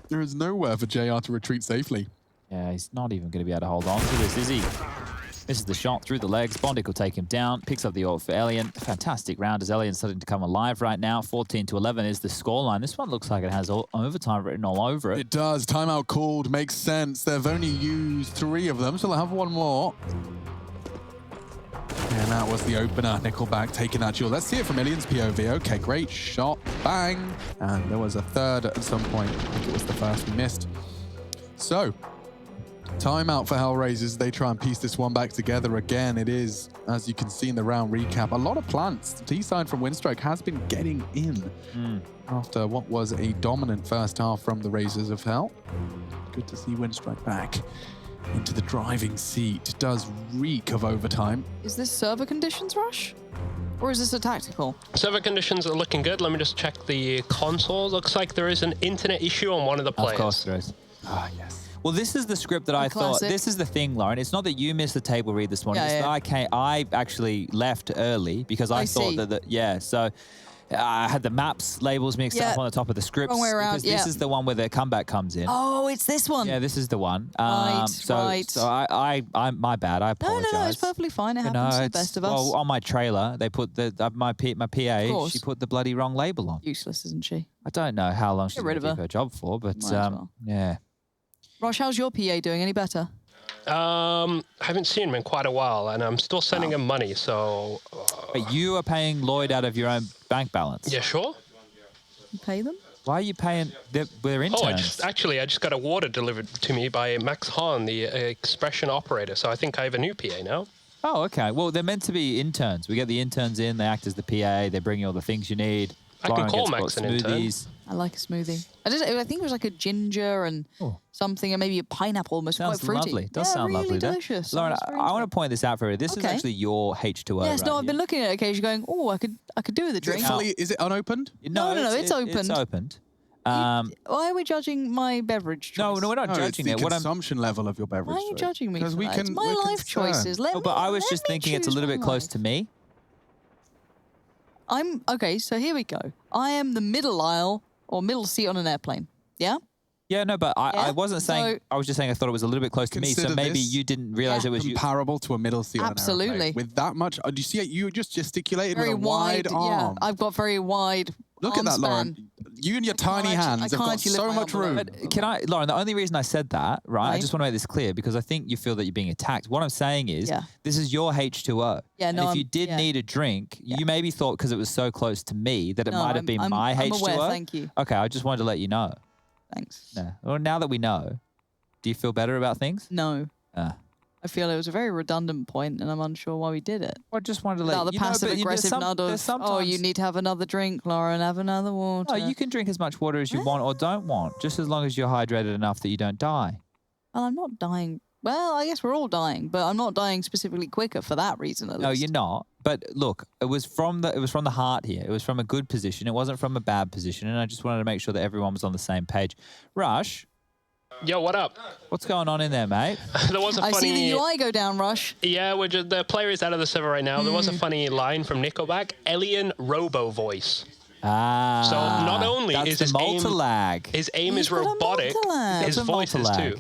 There is nowhere for JR to retreat safely. Yeah, he's not even going to be able to hold on to this, is he? Misses the shot through the legs. Bondic will take him down. Picks up the ult for Elian. Fantastic round as Elian's starting to come alive right now. 14-11 is the scoreline. This one looks like it has overtime written all over it. It does. Timeout called. Makes sense. They've only used 3 of them, so they'll have 1 more. And that was the opener. Nickelback taking that duel. Let's see it from Elian's POV. Okay, great shot. Bang. And there was a third at some point. I think it was the first we missed. So, timeout for Hellraisers. They try and piece this one back together again. It is, as you can see in the round recap, a lot of plants. The T-side from Winstrike has been getting in after what was a dominant first half from the Razors of Hell. Good to see Winstrike back into the driving seat. It does reek of overtime. Is this server conditions, Rush? Or is this a tactical? Server conditions are looking good. Let me just check the console. Looks like there is an internet issue on one of the players. Of course there is. Ah, yes. Well, this is the script that I thought. classic. This is the thing, Lauren. It's not that you missed the table read this morning. Yeah, It's yeah. that I actually left early because I thought see. that, yeah, so I had the maps labels mixed Yeah. up on the top of the scripts. Wrong way around, because this yeah. is the one where the comeback comes in. Oh, it's this one. Yeah, this is the one. Right, so, right. So I my bad. I No, apologize. no, it's perfectly fine. It You happens to the it's- best of us. Well, on my trailer, they put my PA. course. She put the bloody wrong label on. Useless, isn't she? I don't know how long she's Get going rid to of keep her. her job for, but Might as well. yeah. Rosh, how's your PA doing? Any better? I haven't seen him in quite a while, and I'm still sending him money, so... But you are paying Lloyd out of your own bank balance. yeah, sure? You pay them? Why are you paying? They're interns. Oh, I just got a water delivered to me by Max Hahn, the expression operator, so I think I have a new PA now. Oh, okay. Well, they're meant to be interns. We get the interns in. They act as the PA. They bring you all the things you need. I can Lauren call gets Max got an intern. smoothies. I like a smoothie. I think it was like a ginger and Oh. something, and maybe a pineapple, almost Sounds quite fruity. lovely. Does yeah, sound really lovely. There. delicious. Lauren, Sounds very I want to enjoyable. point this out for you. This is Okay. actually your H2O. Yes, right no, I've here. been looking at it occasionally going, oh, I could do with a drink. Is it unopened? No, it's opened. It's opened. Why are we judging my beverage choice? No, we're not No, it's judging the it. What I'm consumption level of your beverage. Why are you judging me? Because for we that? can. It's my we're life concerned. choices. Let No, me, but I was let just me thinking it's a choose little my bit close life. to me. I'm okay. So here we go. I am the middle aisle or middle seat on an airplane. Yeah. Yeah, no, but I Yeah? wasn't saying. So- I was just saying I thought it was a little bit close to me. So Consider maybe this you didn't realize Yeah. it was you. Comparable to a middle seat on an Absolutely. airplane. With that much, do you see it? You just gesticulated Very with a wide Yeah, arm. I've got very wide. Look at arm that, Lauren. span. You and your tiny can't actually- hands I have can't got actually lift so my much elbow room. up. But can I, Lauren? The only reason I said that, right? I Right. just want to make this clear because I think you feel that you're being attacked. What I'm saying is, Yeah. this is your H2O. Yeah, and no, if you I'm- did yeah. need a drink, you maybe thought because it was so close to me that it No, might have been I'm my I'm H2O. aware, thank you. Okay, I just wanted to let you know. Thanks. Yeah. Well, now that we know, do you feel better about things? No. Ah. I feel it was a very redundant point, and I'm unsure why we did it. I just wanted to let Without the you know. passive but aggressive nod of, there's oh, you sometimes- need to have another drink, Lauren, have another water. No, you can drink as much water as you want or don't want, just as long as you're hydrated enough that you don't die. Well, I'm not dying. Well, I guess we're all dying, but I'm not dying specifically quicker for that reason. At No, least. you're not. But look, it was from the heart here. It was from a good position. It wasn't from a bad position, and I just wanted to make sure that everyone was on the same page. Rush, Yo, what up? What's going on in there, mate? There was a I funny... see the UI go down, Rush. Yeah, the player is out of the server right now. There was a funny line from Nickelback. Alien Robo Voice. Ah. So not only that's is the his aim... multi-lag. His aim He's is got a robotic. multi-lag. His That's a voice is multi-lag. too.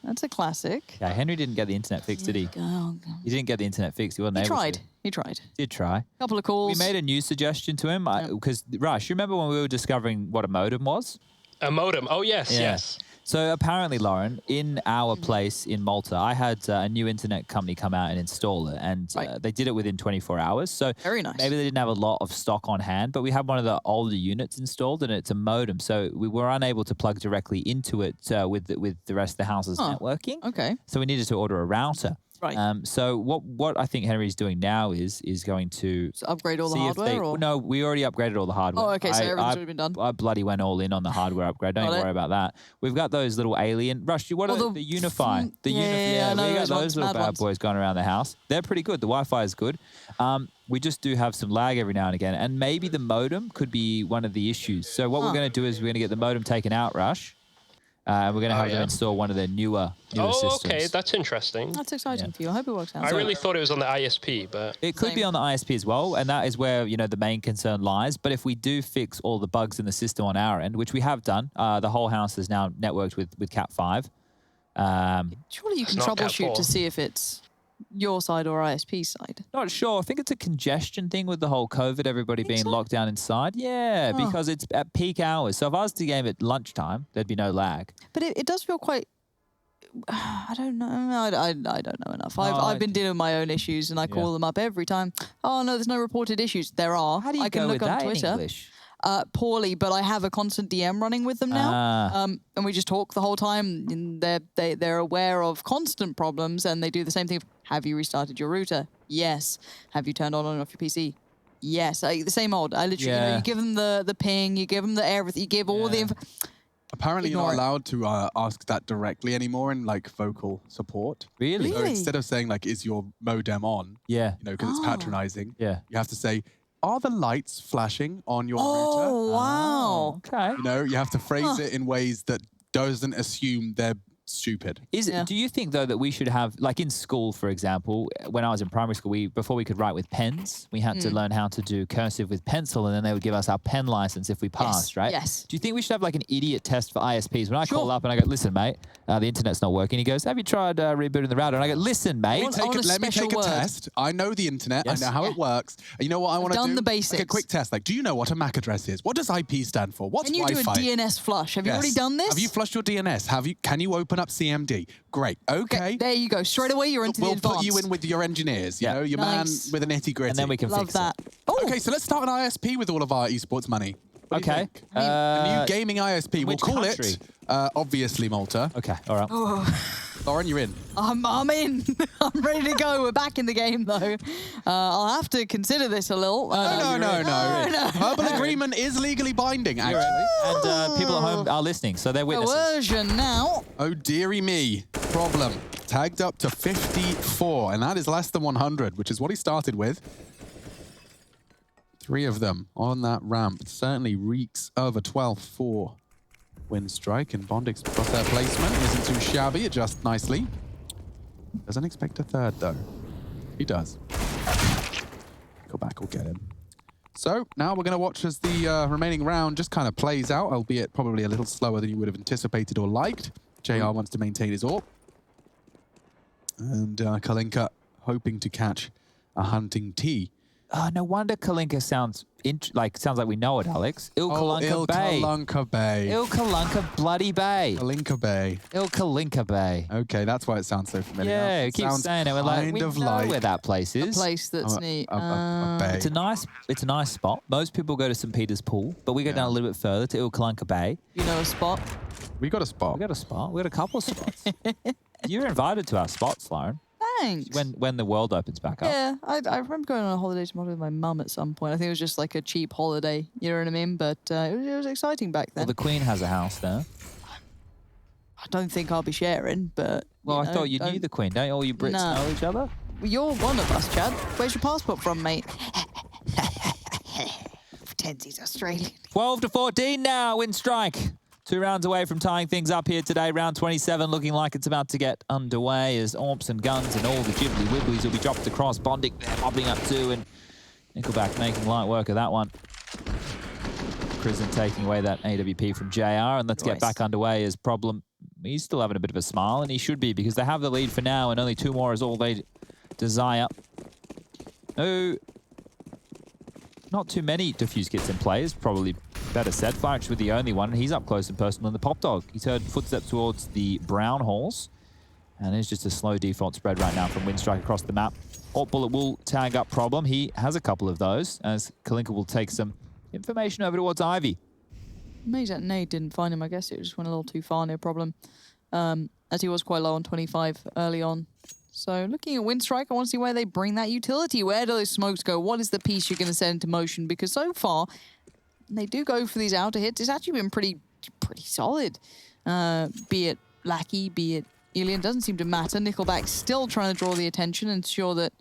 That's a classic. Yeah, Henry didn't get the internet fixed, did he? Oh, He didn't get the internet fixed. He wasn't he able tried. to. He tried. Did try. Couple of calls. We made a new suggestion to him because, Rush, you remember when we were discovering what a modem was? A modem. Oh, yes, Yeah. yes. So apparently, Lauren, in our place in Malta, I had a new internet company come out and install it, and Right. they did it within 24 hours. So Very nice. maybe they didn't have a lot of stock on hand, but we had one of the older units installed, and it's a modem. So we were unable to plug directly into it with the rest of the house's Huh. networking. Okay. So we needed to order a router. Right. So what I think Henry's doing now is going to So upgrade all the see if hardware? Or? No, we already upgraded all the hardware. Oh, okay, so everything's already been done. I bloody went all in on the hardware upgrade. Don't Got even it. worry about that. We've got those little alien... Rush, what are Oh, the Unify? The yeah, I know we got those those ones, little mad bad ones. boys going around the house. They're pretty good. The Wi-Fi is good. We just do have some lag every now and again, and maybe the modem could be one of the issues. So what we're going to do is we're going to get the modem taken out, Rush. And we're going to have them install one of their newer systems. Okay, that's interesting. That's exciting for you. I hope it works out. I really thought it was on the ISP, but... It could be on the ISP as well, and that is where, the main concern lies. But if we do fix all the bugs in the system on our end, which we have done, the whole house is now networked with Cat5. Surely you can not Cat troubleshoot 4. to see if it's your side or ISP side. Not sure. I think it's a congestion thing with the whole COVID, everybody being locked down inside. Yeah, because it's at peak hours. So if I was to game at lunchtime, there'd be no lag. But it does feel quite... I don't know. I don't know enough. I've been dealing with my own issues, and I call them up every time. Oh, no, there's no reported issues. There are. How do you I can go look with on that in Twitter. English? Poorly, but I have a constant DM running with them now. And we just talk the whole time. And they're aware of constant problems, and they do the same thing. Have you restarted your router? Yes. Have you turned on and off your PC? Yes. The same old. I literally, you give them the ping, you give them the everything, you give all the info. Apparently, you're Ignore not it. allowed to ask that directly anymore in like vocal support. Really? So instead of saying like, "Is your modem on?" Yeah. Because it's patronizing. Yeah. You have to say, "Are the lights flashing on your Oh, router?" wow. Okay. You have to phrase it in ways that doesn't assume they're stupid. Do you think though that we should have, like in school, for example, when I was in primary school, before we could write with pens, we had to learn how to do cursive with pencil, and then they would give us our pen license if we passed, right? Yes. Do you think we should have like an idiot test for ISPs? When I call up and I go, "Listen, mate, the internet's not working," he goes, "Have you tried rebooting the router?" And I go, "Listen, mate." Let me take a word. test. I know the internet. Yes. I know how it works. And you know what I want to do? done the Like a basics. quick test. Like, do you know what a MAC address is? What does IP stand for? What's Can you Wi-Fi? do a DNS flush? Have you already Yes. done this? Have you flushed your DNS? Can you open up CMD? Great. Okay. There you go. Straight away, you're into We'll the advanced. put you in with your engineers, you know, your Nice. man with a nitty-gritty. And then we can Love fix that. it. Oh, Okay, so let's start an ISP with all of our esports money. What do you Okay. think? A new gaming ISP. We'll which call country? it, obviously, Malta. Okay. All right. Lauren, you're in. I'm in. I'm ready to go. We're back in the game, though. I'll have to consider this a little. No. Verbal agreement is legally binding, actually. And people at home are listening, so they're witnesses. Coercion now. Oh, dearie me. Problem. Tagged up to 54, and that is less than 100, which is what he started with. 3 of them on that ramp. It certainly reeks of a 12 for Winstrike, and Bondix crosshair placement isn't too shabby, adjusts nicely. Doesn't expect a third, though. He does. Go back, we'll get him. So now we're going to watch as the remaining round just kind of plays out, albeit probably a little slower than you would have anticipated or liked. JR wants to maintain his AWP. And Kalinka hoping to catch a hunting T. Oh, no wonder Kalinka sounds like we know it, Alex. Ilkalinka Bay. Ilkalinka Bay. Ilkalinka bloody Bay. Kalinka Bay. Ilkalinka Bay. Okay, that's why it sounds so familiar. Yeah, It we keep sounds saying it. We're like, we kind of know like where that place A is. place that's neat. a bay. It's a nice spot. Most people go to St. Peter's Pool, but we go down a little bit further to Ilkalinka Bay. You know a spot. We got a spot. We got a spot. We got a couple of spots. You're invited to our spots, Lauren. Thanks. When the world opens back up. Yeah, I remember going on a holiday to Malta with my mum at some point. I think it was just like a cheap holiday, you know what I mean? But it was exciting back then. Well, the Queen has a house there. I don't think I'll be sharing, but... Well, I thought you don't- knew the Queen. Don't all you Brits No. know each other? You're one of us, Chad. Where's your passport from, mate? Pretends he's Australian. 12 to 14 now, Winstrike. 2 rounds away from tying things up here today. Round 27 looking like it's about to get underway as Orps and Guns and all the Ghibli Wibblies will be dropped across. Bondic there wobbling up too, and Nickelback making light work of that one. Prison taking away that AWP from JR, and let's get back underway as Problem. He's still having a bit of a smile, and he should be, because they have the lead for now, and only 2 more is all they desire. No, not too many defuse kits in play is probably better said. Flash with the only one, and he's up close and personal in the Pop Dog. He's heard footsteps towards the brown halls, and it's just a slow default spread right now from Winstrike across the map. Alt Bullet will tag up Problem. He has a couple of those, as Kalinka will take some information over towards Ivy. Amazed that Nade didn't find him. I guess it just went a little too far near Problem, as he was quite low on 25 early on. So looking at Winstrike, I want to see where they bring that utility. Where do those smokes go? What is the piece you're going to set into motion? Because so far, they do go for these outer hits. It's actually been pretty solid. Be it Lackey, be it Alien, doesn't seem to matter. Nickelback still trying to draw the attention and ensure that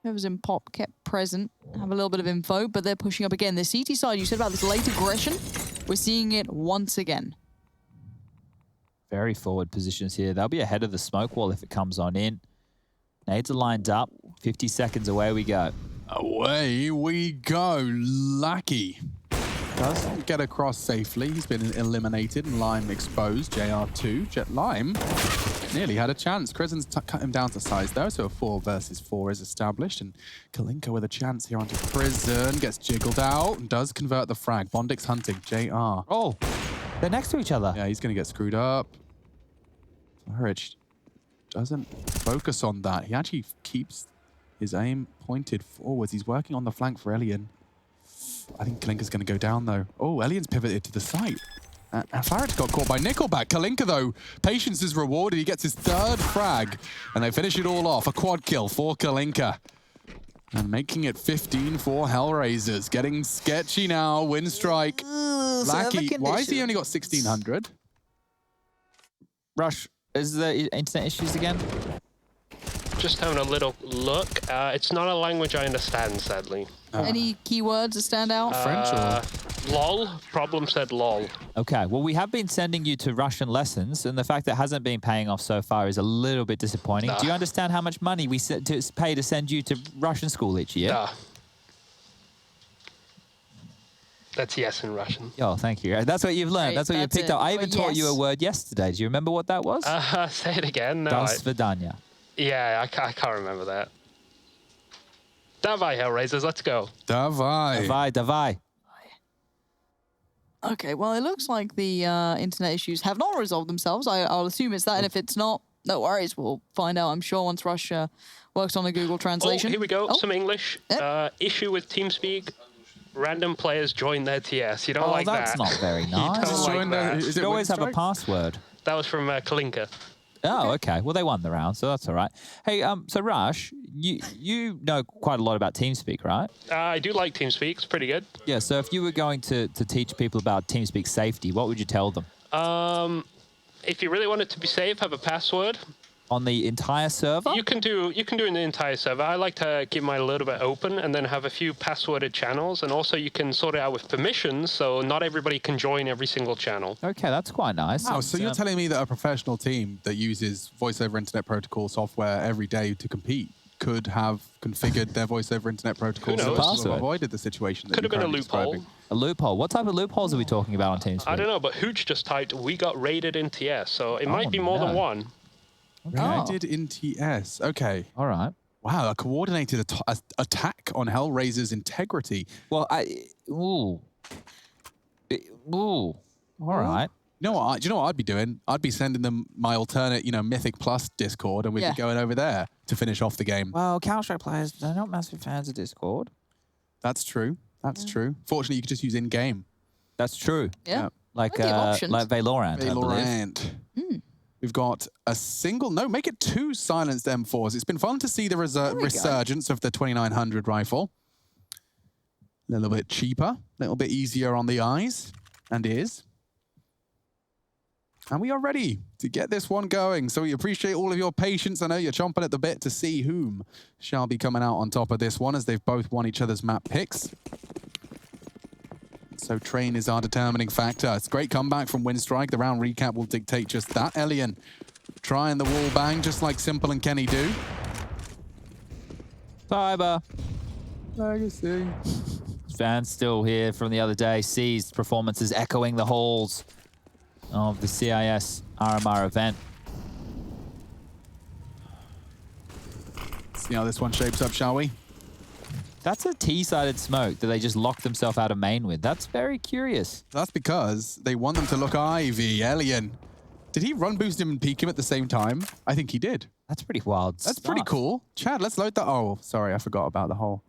whoever's in Pop kept present, have a little bit of info, but they're pushing up again. The CT side, you said about this late aggression, we're seeing it once again. Very forward positions here. They'll be ahead of the smoke wall if it comes on in. Nades are lined up. 50 seconds, away we go. Away we go. Lackey doesn't get across safely. He's been eliminated and Lime exposed. JR2. Jet Lime nearly had a chance. Krizen's cut him down to size though, so a 4 versus 4 is established. And Kalinka with a chance here onto Prison. Gets jiggled out and does convert the frag. Bondic's hunting. JR. Oh, they're next to each other. Yeah, he's going to get screwed up. Farage doesn't focus on that. He actually keeps his aim pointed forwards. He's working on the flank for Elian. I think Kalinka's going to go down, though. Oh, Elian's pivoted to the site. And Farage got caught by Nickelback. Kalinka, though, patience is rewarded. He gets his 3rd frag, and they finish it all off. A quad kill for Kalinka. And making it 15 for Hellraisers. Getting sketchy now. Winstrike. Lackey. Why has he only got 1,600? Rush, is the internet issues again? Just having a little look. It's not a language I understand, sadly. Any keywords that stand out? French or? LOL. Problem said LOL. Okay, well, we have been sending you to Russian lessons, and the fact that it hasn't been paying off so far is a little bit disappointing. Do you understand how much money we pay to send you to Russian school each year? Nah. That's yes in Russian. Oh, thank you. That's what you've learned. Right, that's what you that's picked it. up. I even Well, taught you a word yesterday. Do you remember what that was? Say it again. No, Das Vidanya. yeah, I can't remember that. Davai, Hellraisers, let's go. Davai. Davai. Okay, well, it looks like the internet issues have not resolved themselves. I'll assume it's that, and if it's not, no worries. We'll find out, I'm sure, once Rush works on a Google translation. Oh, here we go. Oh. Some English. Yep. Issue with TeamSpeak. Random players join their TS. You don't like that. That's not very nice. don't like that. Is You it should always have a Winstrike? password. That was from Kalinka. Oh, okay. Well, they won the round, so that's all right. Hey, so Rush, you know quite a lot about TeamSpeak, right? I do like TeamSpeak. It's pretty good. Yeah, so if you were going to teach people about TeamSpeak safety, what would you tell them? If you really want it to be safe, have a password. On the entire server? You can do in the entire server. I like to keep mine a little bit open and then have a few passworded channels, and also you can sort it out with permissions, so not everybody can join every single channel. Okay, that's quite nice. Oh, so you're telling me that a professional team that uses voice over internet protocol software every day to compete could have configured their voice over internet protocol Who so knows? it sort of Password. avoided the situation that Could have you're been a currently loophole. describing? A loophole. What type of loopholes are we talking about on TeamSpeak? I don't know, but Hooch just typed, "We got raided in TS," so it might be more than no. one. Raided in TS. Okay. All right. Wow, a coordinated attack on Hellraiser's integrity. Well, ooh. All right. You know what? Do you know what I'd be doing? I'd be sending them my alternate, Mythic Plus Discord, and we'd Yeah. be going over there to finish off the game. Well, Counter-Strike players, they're not massive fans of Discord. That's true. That's true. Fortunately, you could just use in-game. That's true. Yeah. Like Plenty of options. Valorant, I believe. Valorant. We've got a single, no, make it 2 silenced M4s. It's been fun to see the we go. resurgence of the 2900 rifle. A little bit cheaper, a little bit easier on the eyes and ears. And we are ready to get this one going. So we appreciate all of your patience. I know you're chomping at the bit to see whom shall be coming out on top of this one, as they've both won each other's map picks. So train is our determining factor. It's a great comeback from Winstrike. The round recap will dictate just that. Elian trying the wall bang just like Simple and Kenny do. Fiber. Legacy. Fans still here from the other day. Seized performances echoing the halls of the CIS RMR event. See how this one shapes up, shall we? That's a T-sided smoke that they just locked themselves out of main with. That's very curious. That's because they want them to look Ivy. Elian. Did he run boost him and peek him at the same time? I think he did. That's pretty wild. That's pretty cool. Chad, let's load that. Oh, sorry, I forgot about the whole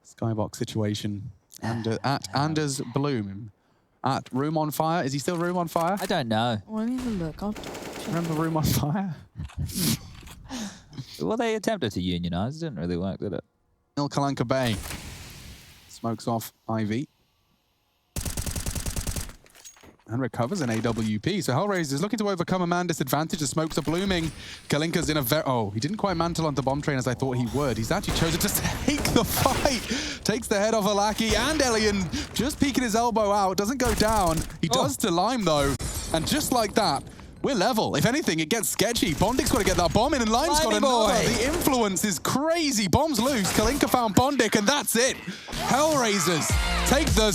skybox situation. And at Anders Bloom. At Room on Fire. Is he still Room on Fire? I don't know. Let me have a look. I'll Remember Room on Fire? Well, they attempted to unionize. It didn't really work, did it? Il Kalanka Bay. Smokes off Ivy. And recovers an AWP. So Hellraisers is looking to overcome a man disadvantage. The smokes are blooming. Kalinka's in a very... Oh, he didn't quite mantle onto bomb train as I thought he would. He's actually chosen to take the fight. Takes the head off Alaki and Elian. Just peeking his elbow out. Doesn't go down. He does to Lime, though. And just like that, we're level. If anything, it gets sketchy. Bondik's got to get that bomb in, and Lime's got another. The influence is crazy. Bomb's loose. Kalinka found Bondik, and that's it. Hellraisers take the